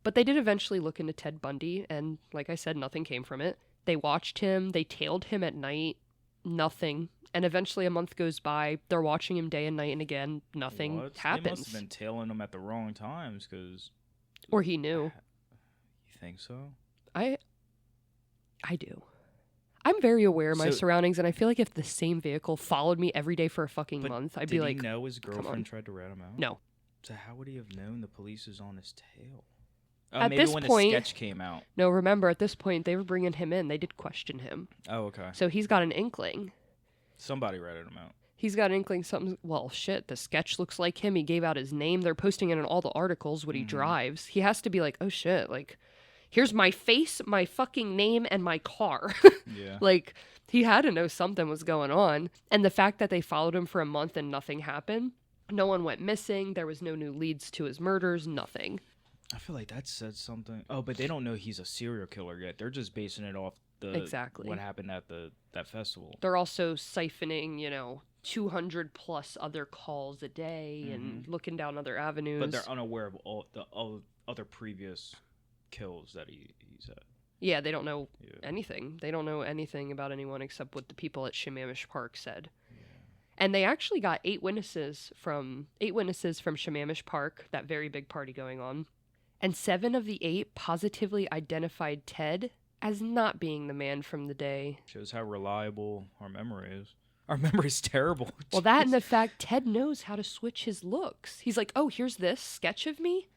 But they did eventually look into Ted Bundy, and like I said, nothing came from it. They watched him. They tailed him at night. Nothing. And eventually a month goes by. They're watching him day and night, and again, nothing happens. They must have been tailing him at the wrong times, because... Or he knew. You think so? I do. I'm very aware of my surroundings, and I feel like if the same vehicle followed me every day for a fucking month, I'd be like, did he know his girlfriend tried to rat him out? No. So how would he have known the police is on his tail? At maybe this when point, the sketch came out. No, remember, at this point, they were bringing him in. They did question him. Oh, okay. So he's got an inkling. Somebody ratted him out. He's got an inkling something. Well, shit, the sketch looks like him. He gave out his name. They're posting it in all the articles what he drives. He has to be like, oh shit, like, here's my face, my fucking name, and my car. Yeah. Like, he had to know something was going on. And the fact that they followed him for a month and nothing happened, no one went missing, there was no new leads to his murders, nothing. I feel like that said something. Oh, but they don't know he's a serial killer yet. They're just basing it off what happened at that festival. They're also siphoning, 200 plus other calls a day and looking down other avenues. But they're unaware of all the other previous kills that he's had. Yeah, they don't know anything. They don't know anything about anyone except what the people at Shemamish Park said. Yeah. And they actually got 8 witnesses from Shamamish Park, that very big party going on. And 7 of the 8 positively identified Ted as not being the man from the day. Shows how reliable our memory is. Our memory's terrible. Well, that and the fact Ted knows how to switch his looks. He's like, oh, here's this sketch of me.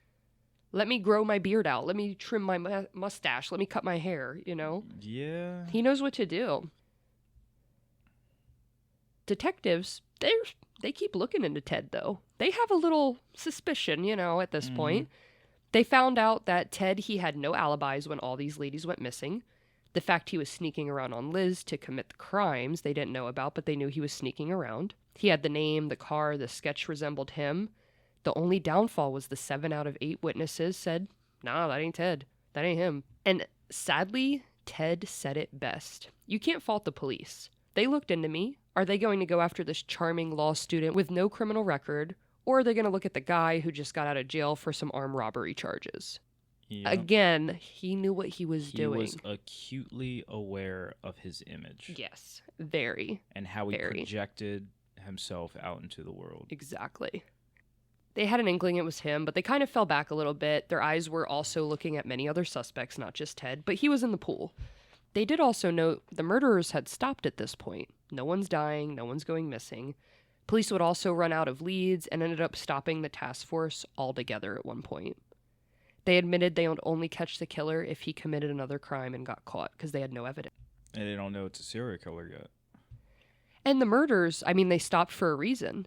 Let me grow my beard out. Let me trim my mustache. Let me cut my hair, you know? Yeah. He knows what to do. Detectives, they keep looking into Ted, though. They have a little suspicion, at this point. They found out that Ted, he had no alibis when all these ladies went missing. The fact he was sneaking around on Liz to commit the crimes they didn't know about, but they knew he was sneaking around. He had the name, the car, the sketch resembled him. The only downfall was the 7 out of 8 witnesses said, nah, that ain't Ted. That ain't him. And sadly, Ted said it best. You can't fault the police. They looked into me. Are they going to go after this charming law student with no criminal record? Or are they going to look at the guy who just got out of jail for some armed robbery charges? Yep. Again, he knew what he was doing. He was acutely aware of his image. Yes, very. And how he very. projected himself out into the world. Exactly. They had an inkling it was him, but they kind of fell back a little bit. Their eyes were also looking at many other suspects, not just Ted, but he was in the pool. They did also note the murderers had stopped at this point. No one's dying, no one's going missing. Police would also run out of leads and ended up stopping the task force altogether at one point. They admitted they would only catch the killer if he committed another crime and got caught, because they had no evidence. And they don't know it's a serial killer yet. And the murders, they stopped for a reason.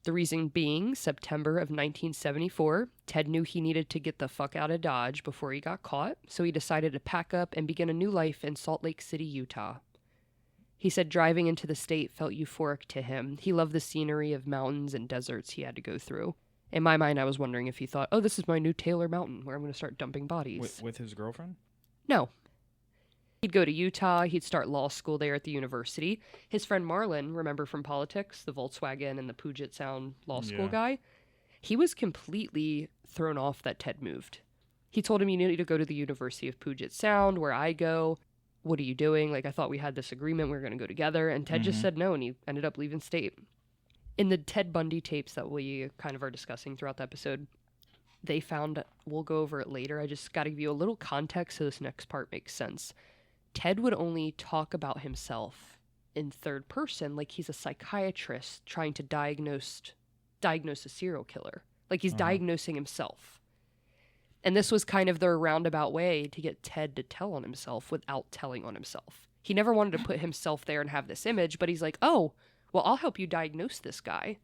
The reason being, September of 1974, Ted knew he needed to get the fuck out of Dodge before he got caught, so he decided to pack up and begin a new life in Salt Lake City, Utah. He said driving into the state felt euphoric to him. He loved the scenery of mountains and deserts he had to go through. In my mind, I was wondering if he thought, oh, this is my new Taylor Mountain, where I'm going to start dumping bodies. With his girlfriend? No. He'd go to Utah. He'd start law school there at the university. His friend Marlon, remember from politics, the Volkswagen and the Puget Sound law school guy? He was completely thrown off that Ted moved. He told him, you need to go to the University of Puget Sound, where I go. What are you doing? I thought we had this agreement. We were going to go together. And Ted just said no, and he ended up leaving state. In the Ted Bundy tapes that we kind of are discussing throughout the episode, they found, we'll go over it later, I just got to give you a little context so this next part makes sense. Ted would only talk about himself in third person, like he's a psychiatrist trying to diagnose a serial killer. Like he's diagnosing himself. And this was kind of their roundabout way to get Ted to tell on himself without telling on himself. He never wanted to put himself there and have this image, but he's like, oh, well, I'll help you diagnose this guy.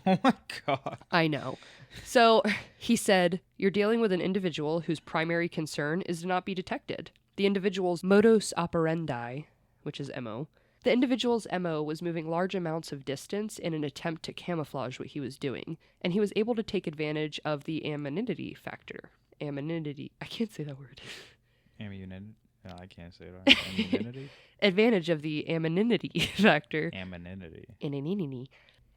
Oh my God. I know. So he said, you're dealing with an individual whose primary concern is to not be detected. The individual's modus operandi, which is MO, the individual's MO was moving large amounts of distance in an attempt to camouflage what he was doing, and he was able to take advantage of the anonymity factor. Anonymity. I can't say that word. Anonymity? No, I can't say it. Anonymity? Advantage of the anonymity factor. Anonymity.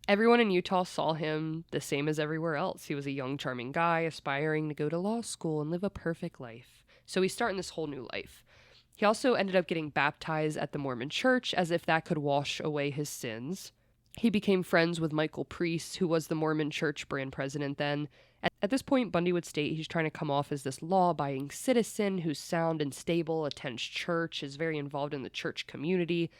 Everyone in Utah saw him the same as everywhere else. He was a young, charming guy aspiring to go to law school and live a perfect life. So he's starting this whole new life. He also ended up getting baptized at the Mormon church as if that could wash away his sins. He became friends with Michael Priest, who was the Mormon church brand president then. At this point, Bundy would state he's trying to come off as this law-abiding citizen who's sound and stable, attends church, is very involved in the church community,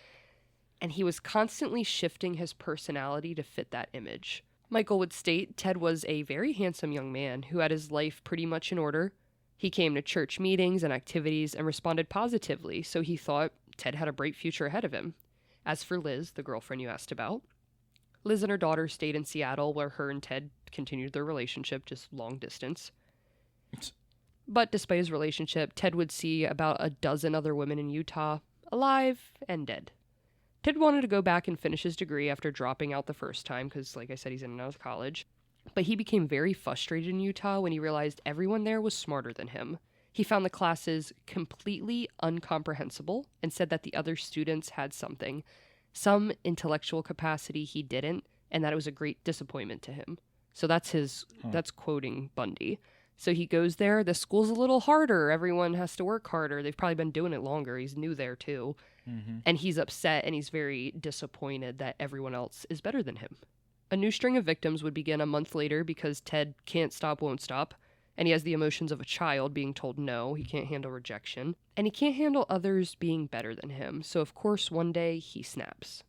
and he was constantly shifting his personality to fit that image. Michael would state Ted was a very handsome young man who had his life pretty much in order. He came to church meetings and activities and responded positively, so he thought Ted had a bright future ahead of him. As for Liz, the girlfriend you asked about, Liz and her daughter stayed in Seattle, where her and Ted continued their relationship, just long distance. But despite his relationship, Ted would see about a dozen other women in Utah, alive and dead. Ted wanted to go back and finish his degree after dropping out the first time, because, like I said, he's in and out of college. But he became very frustrated in Utah when he realized everyone there was smarter than him. He found the classes completely incomprehensible and said that the other students had something, some intellectual capacity he didn't, and that it was a great disappointment to him. So that's quoting Bundy. So he goes there. The school's a little harder. Everyone has to work harder. They've probably been doing it longer. He's new there too. Mm-hmm. And he's upset and he's very disappointed that everyone else is better than him. A new string of victims would begin a month later because Ted can't stop, won't stop. And he has the emotions of a child being told no. He can't handle rejection. And he can't handle others being better than him. So, of course, one day he snaps.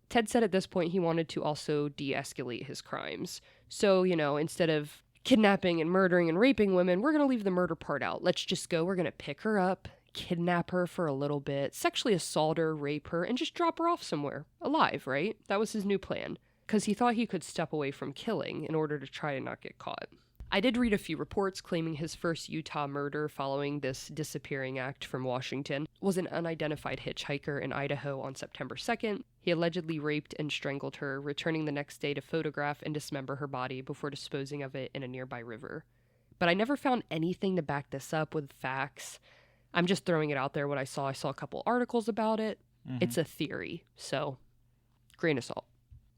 Ted said at this point he wanted to also de-escalate his crimes. So, instead of kidnapping and murdering and raping women, we're going to leave the murder part out. Let's just go. We're going to pick her up, kidnap her for a little bit, sexually assault her, rape her, and just drop her off somewhere. Alive, right? That was his new plan. Because he thought he could step away from killing in order to try and not get caught. I did read a few reports claiming his first Utah murder following this disappearing act from Washington was an unidentified hitchhiker in Idaho on September 2nd. He allegedly raped and strangled her, returning the next day to photograph and dismember her body before disposing of it in a nearby river. But I never found anything to back this up with facts. I'm just throwing it out there what I saw. I saw a couple articles about it. Mm-hmm. It's a theory, so grain of salt.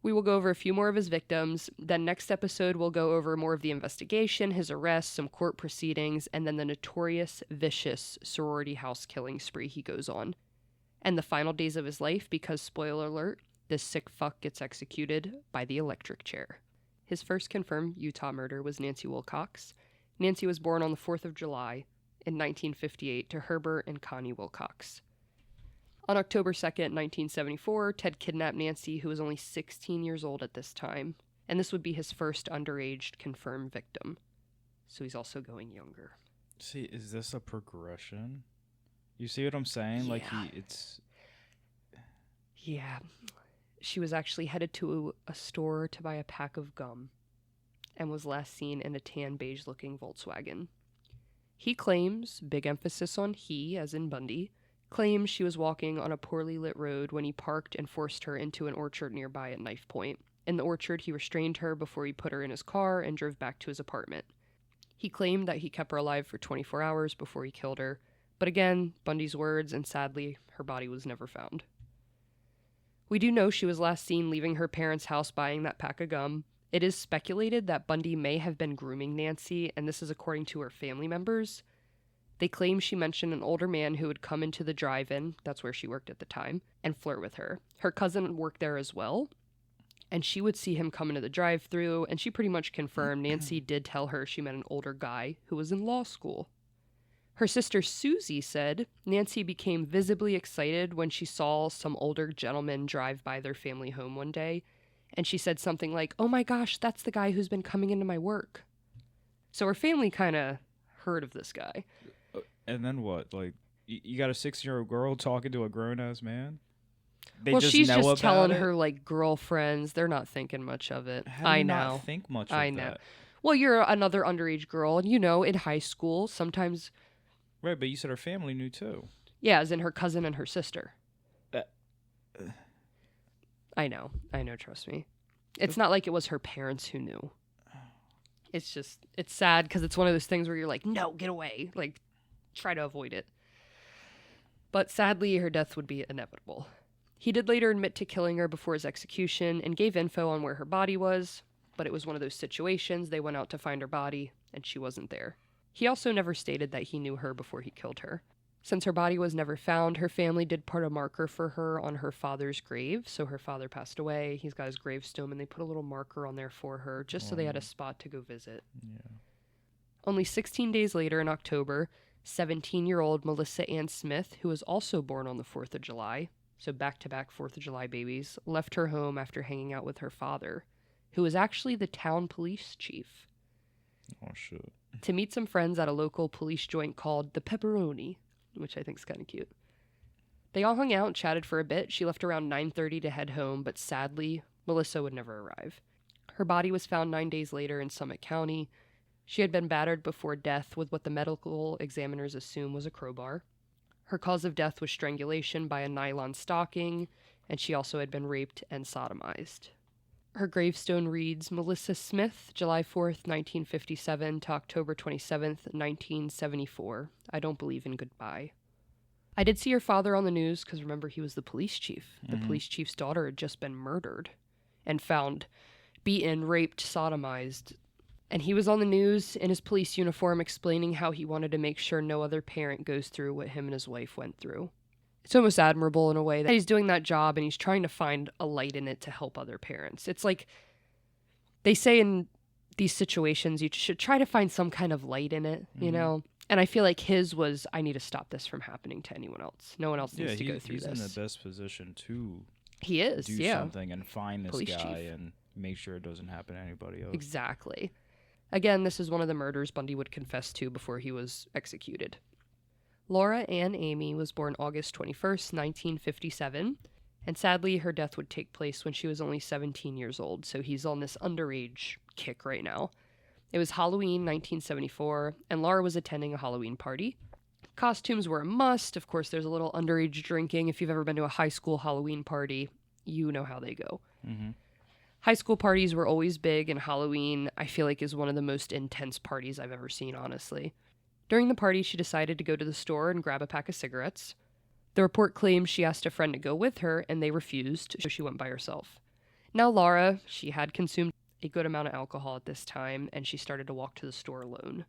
We will go over a few more of his victims. Then next episode, we'll go over more of the investigation, his arrest, some court proceedings, and then the notorious, vicious sorority house killing spree he goes on. And the final days of his life, because, spoiler alert, this sick fuck gets executed by the electric chair. His first confirmed Utah murder was Nancy Wilcox. Nancy was born on the 4th of July in 1958 to Herbert and Connie Wilcox. On October 2nd, 1974, Ted kidnapped Nancy, who was only 16 years old at this time, and this would be his first underage confirmed victim. So he's also going younger. See, is this a progression? You see what I'm saying? Yeah. Like, Yeah. She was actually headed to a store to buy a pack of gum and was last seen in a tan beige-looking Volkswagen. He claims, big emphasis on he, as in Bundy, claims she was walking on a poorly lit road when he parked and forced her into an orchard nearby at knife point. In the orchard, he restrained her before he put her in his car and drove back to his apartment. He claimed that he kept her alive for 24 hours before he killed her, but again, Bundy's words, and sadly, her body was never found. We do know she was last seen leaving her parents' house buying that pack of gum. It is speculated that Bundy may have been grooming Nancy, and this is according to her family members. They claim she mentioned an older man who would come into the drive-in, that's where she worked at the time, and flirt with her. Her cousin worked there as well, and she would see him come into the drive-thru, and she pretty much confirmed Nancy did tell her she met an older guy who was in law school. Her sister Susie said Nancy became visibly excited when she saw some older gentleman drive by their family home one day, and she said something like, "Oh my gosh, that's the guy who's been coming into my work." So her family kind of heard of this guy. and then what? Like, you got a 6-year-old girl talking to a grown-ass man? Well, she's know just about telling it? her, like, girlfriends. They're not thinking much of it. How do I you know. not think much of I know. that? Well, you're another underage girl, and in high school, sometimes, Right, but you said her family knew too. yeah, as in her cousin and her sister. Uh, I know, trust me. It's not like it was her parents who knew. It's sad because it's one of those things where you're like, no, get away. Like, try to avoid it. But sadly, her death would be inevitable. He did later admit to killing her before his execution and gave info on where her body was, but it was one of those situations they went out to find her body, and she wasn't there. He also never stated that he knew her before he killed her. Since her body was never found, her family did put a marker for her on her father's grave. So her father passed away. He's got his gravestone, and they put a little marker on there for her just so they had a spot to go visit. Yeah. Only 16 days later in October, 17-year-old Melissa Ann Smith, who was also born on the 4th of July, so back-to-back 4th of July babies, left her home after hanging out with her father, who was actually the town police chief, Oh, shit. to meet some friends at a local police joint called the Pepperoni, which I think is kind of cute. They all hung out and chatted for a bit. She left around 9:30 to head home, but sadly, Melissa would never arrive. Her body was found 9 days later in Summit County. She had been battered before death with what the medical examiners assume was a crowbar. Her cause of death was strangulation by a nylon stocking, and she also had been raped and sodomized. Her gravestone reads, Melissa Smith, July 4th, 1957 to October 27th, 1974. I don't believe in goodbye. I did see her father on the news because remember he was the police chief. The police chief's daughter had just been murdered and found beaten, raped, sodomized. And he was on the news in his police uniform explaining how he wanted to make sure no other parent goes through what him and his wife went through. It's almost admirable in a way that he's doing that job and he's trying to find a light in it to help other parents. It's like they say in these situations, you should try to find some kind of light in it, you know? And I feel like his was, I need to stop this from happening to anyone else. No one else needs to go through this. He's in the best position to he is, do something and find this Police guy chief. and make sure it doesn't happen to anybody else. Exactly. Again, this is one of the murders Bundy would confess to before he was executed. Laura Ann Amy was born August 21st, 1957, and sadly her death would take place when she was only 17 years old, so he's on this underage kick right now. It was Halloween 1974, and Laura was attending a Halloween party. Costumes were a must. Of course, there's a little underage drinking. If you've ever been to a high school Halloween party, you know how they go. Mm-hmm. High school parties were always big, and Halloween, I feel like, is one of the most intense parties I've ever seen, honestly. During the party, she decided to go to the store and grab a pack of cigarettes. The report claims she asked a friend to go with her, and they refused, so she went by herself. Now, Laura, she had consumed a good amount of alcohol at this time, and she started to walk to the store alone.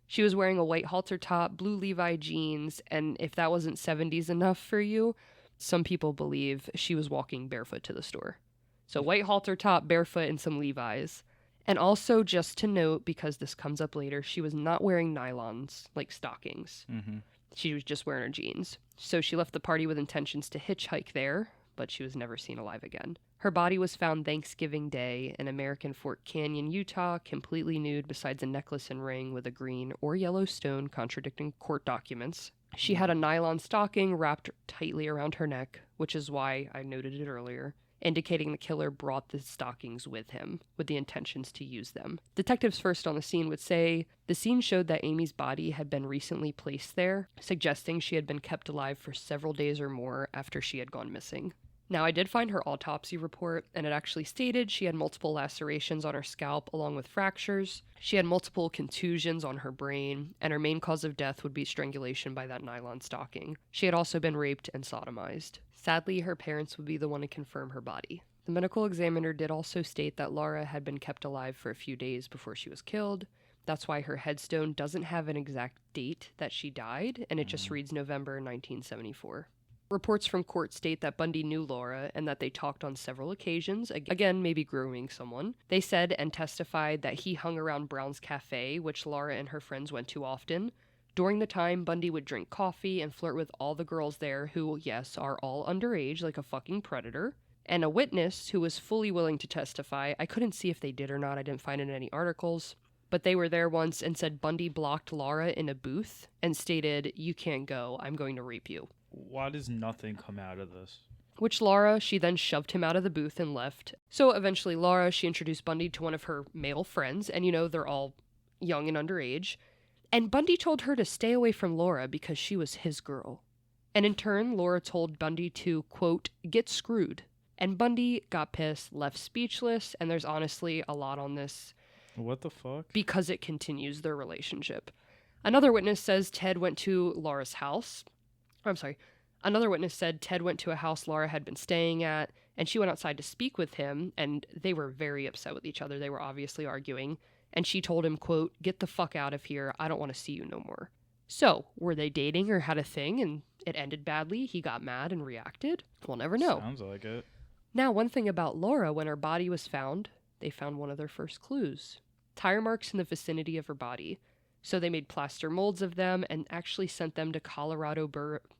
She was wearing a white halter top, blue Levi jeans, and if that wasn't 70s enough for you, some people believe she was walking barefoot to the store. So white halter top, barefoot, and some Levi's. And also, just to note, because this comes up later, she was not wearing nylons, like stockings. Mm-hmm. She was just wearing her jeans. So she left the party with intentions to hitchhike there, but she was never seen alive again. Her body was found Thanksgiving Day in American Fort Canyon, Utah, completely nude besides a necklace and ring with a green or yellow stone contradicting court documents. She had a nylon stocking wrapped tightly around her neck, which is why I noted it earlier, indicating the killer brought the stockings with him, with the intentions to use them. Detectives first on the scene would say the scene showed that Amy's body had been recently placed there, suggesting she had been kept alive for several days or more after she had gone missing. Now, I did find her autopsy report, and it actually stated she had multiple lacerations on her scalp along with fractures. She had multiple contusions on her brain, and her main cause of death would be strangulation by that nylon stocking. She had also been raped and sodomized. Sadly, her parents would be the one to confirm her body. The medical examiner did also state that Laura had been kept alive for a few days before she was killed. That's why her headstone doesn't have an exact date that she died, and it just reads November 1974. Reports from court state that Bundy knew Laura and that they talked on several occasions, again, maybe grooming someone. They said and testified that he hung around Brown's Cafe, which Laura and her friends went to often. During the time, Bundy would drink coffee and flirt with all the girls there who, yes, are all underage, like a fucking predator. And a witness who was fully willing to testify, I couldn't see if they did or not, I didn't find it in any articles, but they were there once and said Bundy blocked Laura in a booth and stated, "You can't go, I'm going to rape you." Why does nothing come out of this? Which Laura, she then shoved him out of the booth and left. So eventually Laura, she introduced Bundy to one of her male friends, and they're all young and underage. And Bundy told her to stay away from Laura because she was his girl. And in turn, Laura told Bundy to, quote, get screwed. And Bundy got pissed, left speechless, and there's honestly a lot on this. What the fuck? Because it continues their relationship. Another witness says Ted went to Laura's house. Another witness said Ted went to a house Laura had been staying at, and she went outside to speak with him, and they were very upset with each other. They were obviously arguing, and she told him, quote, get the fuck out of here. I don't want to see you no more. So, were they dating or had a thing, and it ended badly? He got mad and reacted? We'll never know. Sounds like it. Now, one thing about Laura, when her body was found, they found one of their first clues. Tire marks in the vicinity of her body. So they made plaster molds of them and actually sent them to Colorado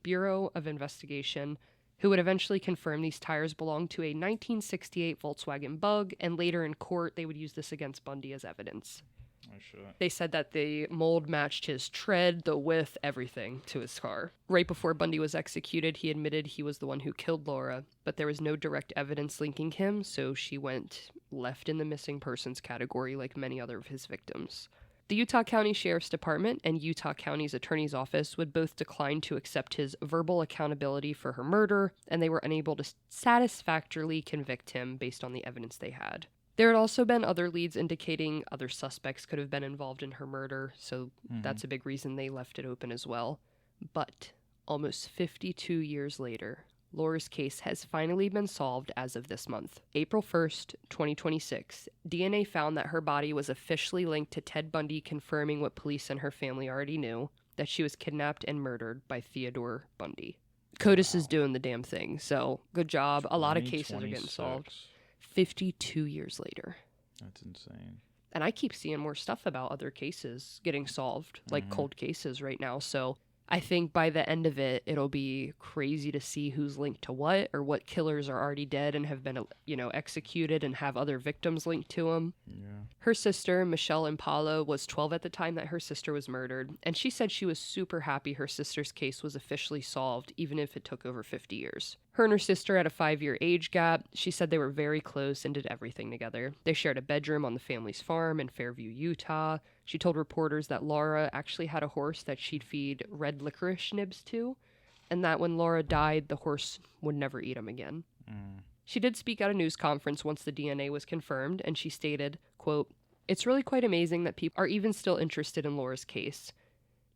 Bureau of Investigation, who would eventually confirm these tires belonged to a 1968 Volkswagen Bug, and later in court they would use this against Bundy as evidence. Oh, shit. They said that the mold matched his tread, the width, everything to his car. Right before Bundy was executed, he admitted he was the one who killed Laura, but there was no direct evidence linking him, so she went left in the missing persons category like many other of his victims. The Utah County Sheriff's Department and Utah County's Attorney's Office would both decline to accept his verbal accountability for her murder, and they were unable to satisfactorily convict him based on the evidence they had. There had also been other leads indicating other suspects could have been involved in her murder, so that's a big reason they left it open as well. But almost 52 years later, Laura's case has finally been solved as of this month. April 1st, 2026, DNA found that her body was officially linked to Ted Bundy, confirming what police and her family already knew, that she was kidnapped and murdered by Theodore Bundy. CODIS is doing the damn thing, so good job. A lot of cases are getting solved. 52 years later. That's insane. And I keep seeing more stuff about other cases getting solved, like cold cases right now. So I think by the end of it, it'll be crazy to see who's linked to what, or what killers are already dead and have been, executed and have other victims linked to them. Yeah. Her sister, Michelle Impalo, was 12 at the time that her sister was murdered, and she said she was super happy her sister's case was officially solved, even if it took over 50 years. Her and her sister had a 5-year age gap. She said they were very close and did everything together. They shared a bedroom on the family's farm in Fairview, Utah. She told reporters that Laura actually had a horse that she'd feed red licorice nibs to, and that when Laura died, the horse would never eat him again. She did speak at a news conference once the DNA was confirmed, and she stated, quote, "It's really quite amazing that people are even still interested in Laura's case.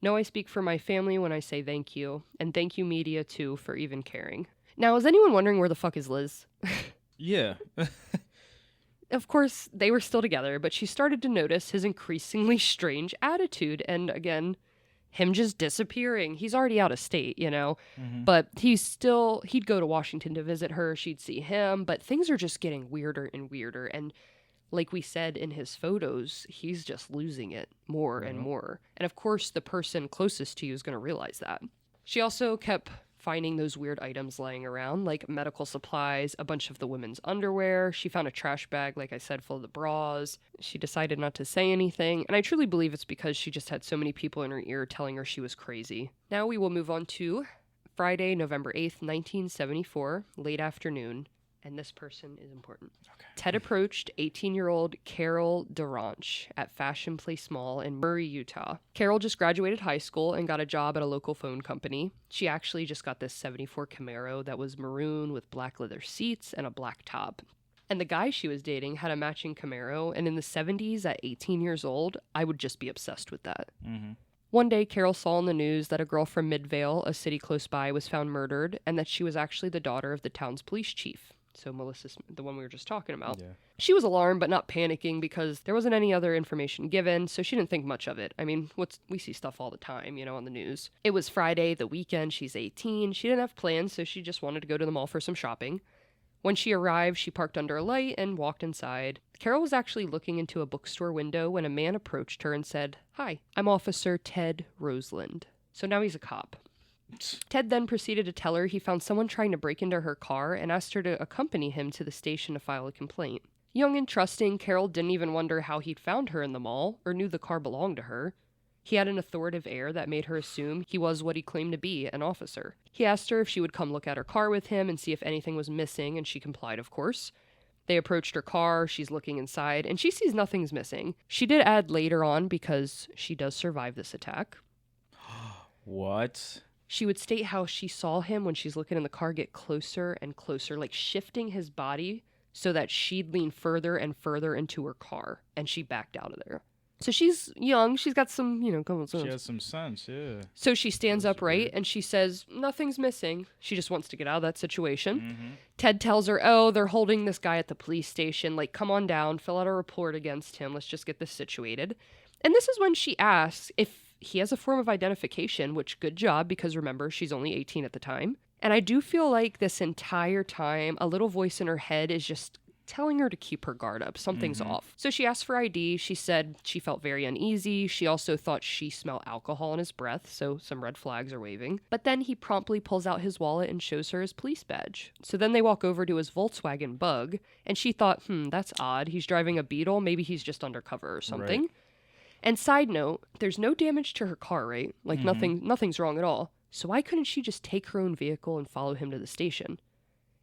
No, I speak for my family when I say thank you, and thank you media too for even caring." Now, is anyone wondering where the fuck is Liz? Yeah. Of course, they were still together, but she started to notice his increasingly strange attitude, and again, him just disappearing. He's already out of state, but he'd go to Washington to visit her, she'd see him, but things are just getting weirder and weirder, and like we said in his photos, he's just losing it more and more. And of course, the person closest to you is going to realize that. She also kept finding those weird items laying around, like medical supplies, a bunch of the women's underwear. She found a trash bag, like I said, full of the bras. She decided not to say anything, and I truly believe it's because she just had so many people in her ear telling her she was crazy. Now we will move on to Friday, November 8th, 1974, late afternoon, and this person is important. Okay. Ted approached 18-year-old Carol Duranch at Fashion Place Mall in Murray, Utah. Carol just graduated high school and got a job at a local phone company. She actually just got this 74 Camaro that was maroon with black leather seats and a black top. And the guy she was dating had a matching Camaro, and in the 70s at 18 years old, I would just be obsessed with that. One day, Carol saw on the news that a girl from Midvale, a city close by, was found murdered, and that she was actually the daughter of the town's police chief. So Melissa, the one we were just talking about. Yeah. She was alarmed but not panicking because there wasn't any other information given, so she didn't think much of it. I mean, we see stuff all the time, on the news. It was Friday, the weekend, she's 18. She didn't have plans, so she just wanted to go to the mall for some shopping. When she arrived, she parked under a light and walked inside. Carol was actually looking into a bookstore window when a man approached her and said, "Hi, I'm Officer Ted Roseland." So now he's a cop. Ted then proceeded to tell her he found someone trying to break into her car and asked her to accompany him to the station to file a complaint. Young and trusting, Carol didn't even wonder how he'd found her in the mall or knew the car belonged to her. He had an authoritative air that made her assume he was what he claimed to be, an officer. He asked her if she would come look at her car with him and see if anything was missing, and she complied, of course. They approached her car, she's looking inside, and she sees nothing's missing. She did add later on, because she does survive this attack. What? She would state how she saw him when she's looking in the car get closer and closer, like shifting his body so that she'd lean further and further into her car, and she backed out of there. So she's young, she's got some, common sense. She has some sense, yeah. So she stands upright and she says, "Nothing's missing." She just wants to get out of that situation. Ted tells her, "Oh, they're holding this guy at the police station. Like, come on down, fill out a report against him. Let's just get this situated." And this is when she asks if he has a form of identification, which good job, because remember, she's only 18 at the time. And I do feel like this entire time, a little voice in her head is just telling her to keep her guard up. Something's off. So she asked for ID. She said she felt very uneasy. She also thought she smelled alcohol in his breath, so some red flags are waving. But then he promptly pulls out his wallet and shows her his police badge. So then they walk over to his Volkswagen Bug, and she thought, that's odd. He's driving a Beetle. Maybe he's just undercover or something. Right. And side note, there's no damage to her car, right? Like nothing's wrong at all. So why couldn't she just take her own vehicle and follow him to the station?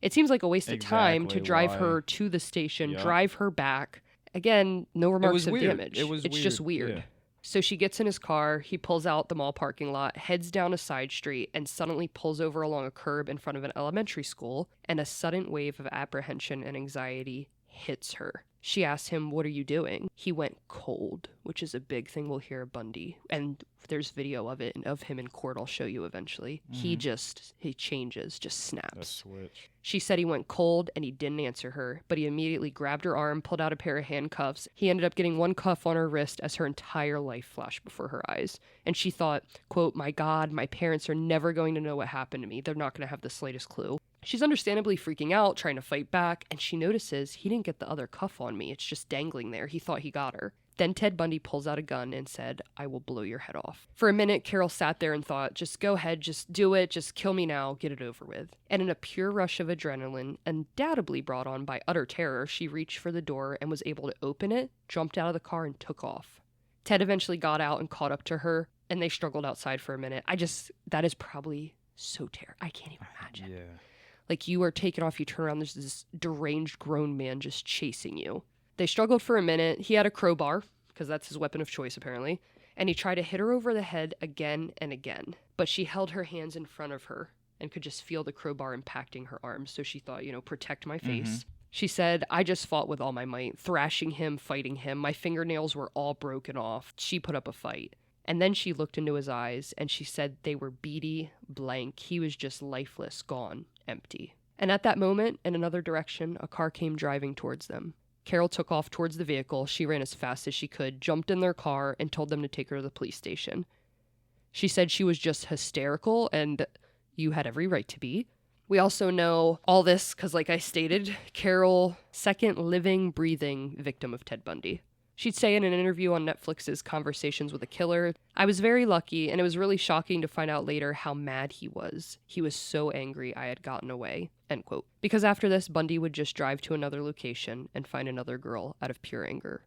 It seems like a waste of time to drive her to the station, drive her back. Again, no remarks of damage. It's just weird. Yeah. So she gets in his car, he pulls out the mall parking lot, heads down a side street, and suddenly pulls over along a curb in front of an elementary school, and a sudden wave of apprehension and anxiety hits her. She asked him, "What are you doing?" He went cold, which is a big thing we'll hear of Bundy. And there's video of it and of him in court I'll show you eventually. He changes, just snaps. That switch. She said he went cold and he didn't answer her, but he immediately grabbed her arm, pulled out a pair of handcuffs. He ended up getting one cuff on her wrist as her entire life flashed before her eyes. And she thought, quote, "My God, my parents are never going to know what happened to me. They're not going to have the slightest clue." She's understandably freaking out, trying to fight back, and she notices he didn't get the other cuff on me. It's just dangling there. He thought he got her. Then Ted Bundy pulls out a gun and said, "I will blow your head off." For a minute, Carol sat there and thought, just go ahead, just do it, just kill me now, get it over with. And in a pure rush of adrenaline, undoubtedly brought on by utter terror, she reached for the door and was able to open it, jumped out of the car, and took off. Ted eventually got out and caught up to her, and they struggled outside for a minute. That is probably so terrible. I can't even imagine. Yeah. Like, you are taken off, you turn around, there's this deranged grown man just chasing you. They struggled for a minute. He had a crowbar, because that's his weapon of choice apparently, and he tried to hit her over the head again and again. But she held her hands in front of her and could just feel the crowbar impacting her arms, so she thought, protect my face. She said, "I just fought with all my might, thrashing him, fighting him. My fingernails were all broken off." She put up a fight. And then she looked into his eyes, and she said they were beady, blank. He was just lifeless, gone, empty. And at that moment, in another direction, a car came driving towards them. Carol took off towards the vehicle. She ran as fast as she could, jumped in their car, and told them to take her to the police station. She said she was just hysterical, and you had every right to be. We also know all this because, like I stated, Carol, second living, breathing victim of Ted Bundy. She'd say in an interview on Netflix's Conversations with a Killer, "I was very lucky, and it was really shocking to find out later how mad he was. He was so angry I had gotten away," end quote. Because after this, Bundy would just drive to another location and find another girl out of pure anger.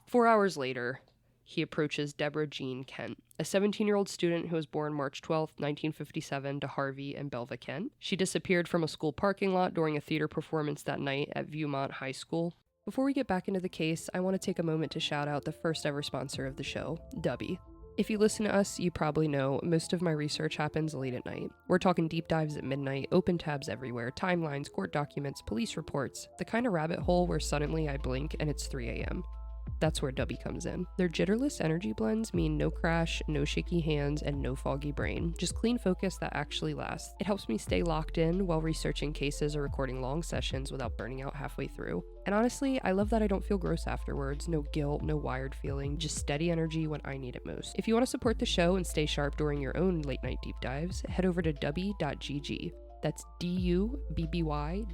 4 hours later, he approaches Deborah Jean Kent, a 17-year-old student who was born March 12, 1957 to Harvey and Belva Kent. She disappeared from a school parking lot during a theater performance that night at Viewmont High School. Before we get back into the case, I want to take a moment to shout out the first ever sponsor of the show, Gabbi. If you listen to us, you probably know most of my research happens late at night. We're talking deep dives at midnight, open tabs everywhere, timelines, court documents, police reports, the kind of rabbit hole where suddenly I blink and it's 3 a.m. That's where Gabbi comes in. Their jitterless energy blends mean no crash, no shaky hands, and no foggy brain. Just clean focus that actually lasts. It helps me stay locked in while researching cases or recording long sessions without burning out halfway through. And honestly, I love that I don't feel gross afterwards. No guilt, no wired feeling, just steady energy when I need it most. If you want to support the show and stay sharp during your own late night deep dives, head over to dubby.gg. That's dubby.gg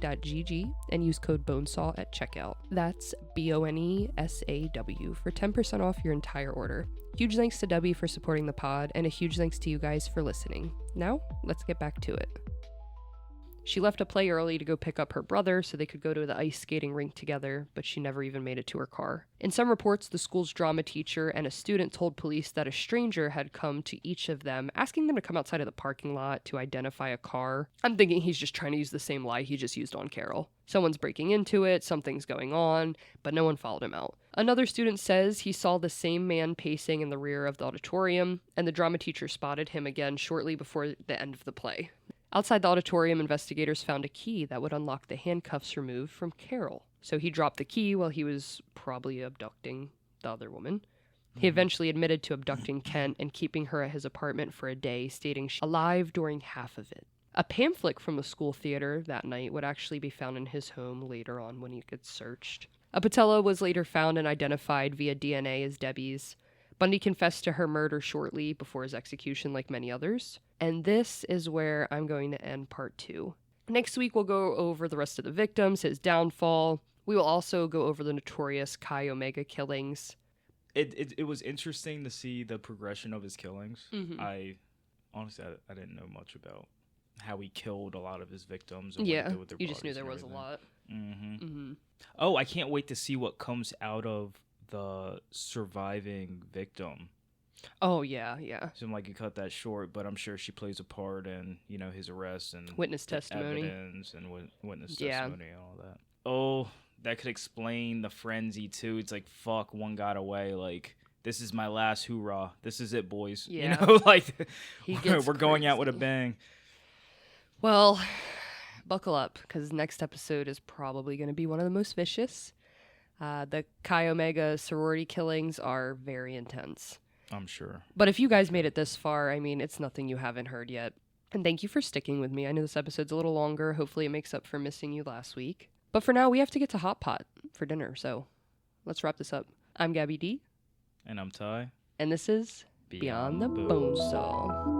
and use code BONESAW at checkout. That's BONESAW for 10% off your entire order. Huge thanks to Gabbi for supporting the pod, and a huge thanks to you guys for listening. Now, let's get back to it. She left a play early to go pick up her brother so they could go to the ice skating rink together, but she never even made it to her car. In some reports, the school's drama teacher and a student told police that a stranger had come to each of them, asking them to come outside of the parking lot to identify a car. I'm thinking he's just trying to use the same lie he just used on Carol. Someone's breaking into it, something's going on, but no one followed him out. Another student says he saw the same man pacing in the rear of the auditorium, and the drama teacher spotted him again shortly before the end of the play. Outside the auditorium, investigators found a key that would unlock the handcuffs removed from Carol. So he dropped the key while he was probably abducting the other woman. He eventually admitted to abducting Kent and keeping her at his apartment for a day, stating she was alive during half of it. A pamphlet from the school theater that night would actually be found in his home later on when he gets searched. A patella was later found and identified via DNA as Debbie's. Bundy confessed to her murder shortly before his execution, like many others. And this is where I'm going to end part 2. Next week, we'll go over the rest of the victims, his downfall. We will also go over the notorious Chi Omega killings. It was interesting to see the progression of his killings. Mm-hmm. I didn't know much about how he killed a lot of his victims. And Yeah, what he did with their you just knew bodies there and was a everything. lot. Mm-hmm. Mm-hmm. Oh, I can't wait to see what comes out of the surviving victim. Oh, yeah, yeah. Seemed like you cut that short, but I'm sure she plays a part in, his arrest and Witness testimony. evidence and witness Yeah. testimony and all that. Oh, that could explain the frenzy too. It's like, fuck, one got away. Like, this is my last hoorah. This is it, boys. Yeah. Like He gets we're going out with a crazy. bang. Well, buckle up, because next episode is probably going to be one of the most vicious. The Chi Omega sorority killings are very intense. I'm sure. But if you guys made it this far, I mean, it's nothing you haven't heard yet. And thank you for sticking with me. I know this episode's a little longer. Hopefully it makes up for missing you last week. But for now, we have to get to Hot Pot for dinner, so let's wrap this up. I'm Gabbi Dee. And I'm Ty. And this is Beyond the Bone Saw.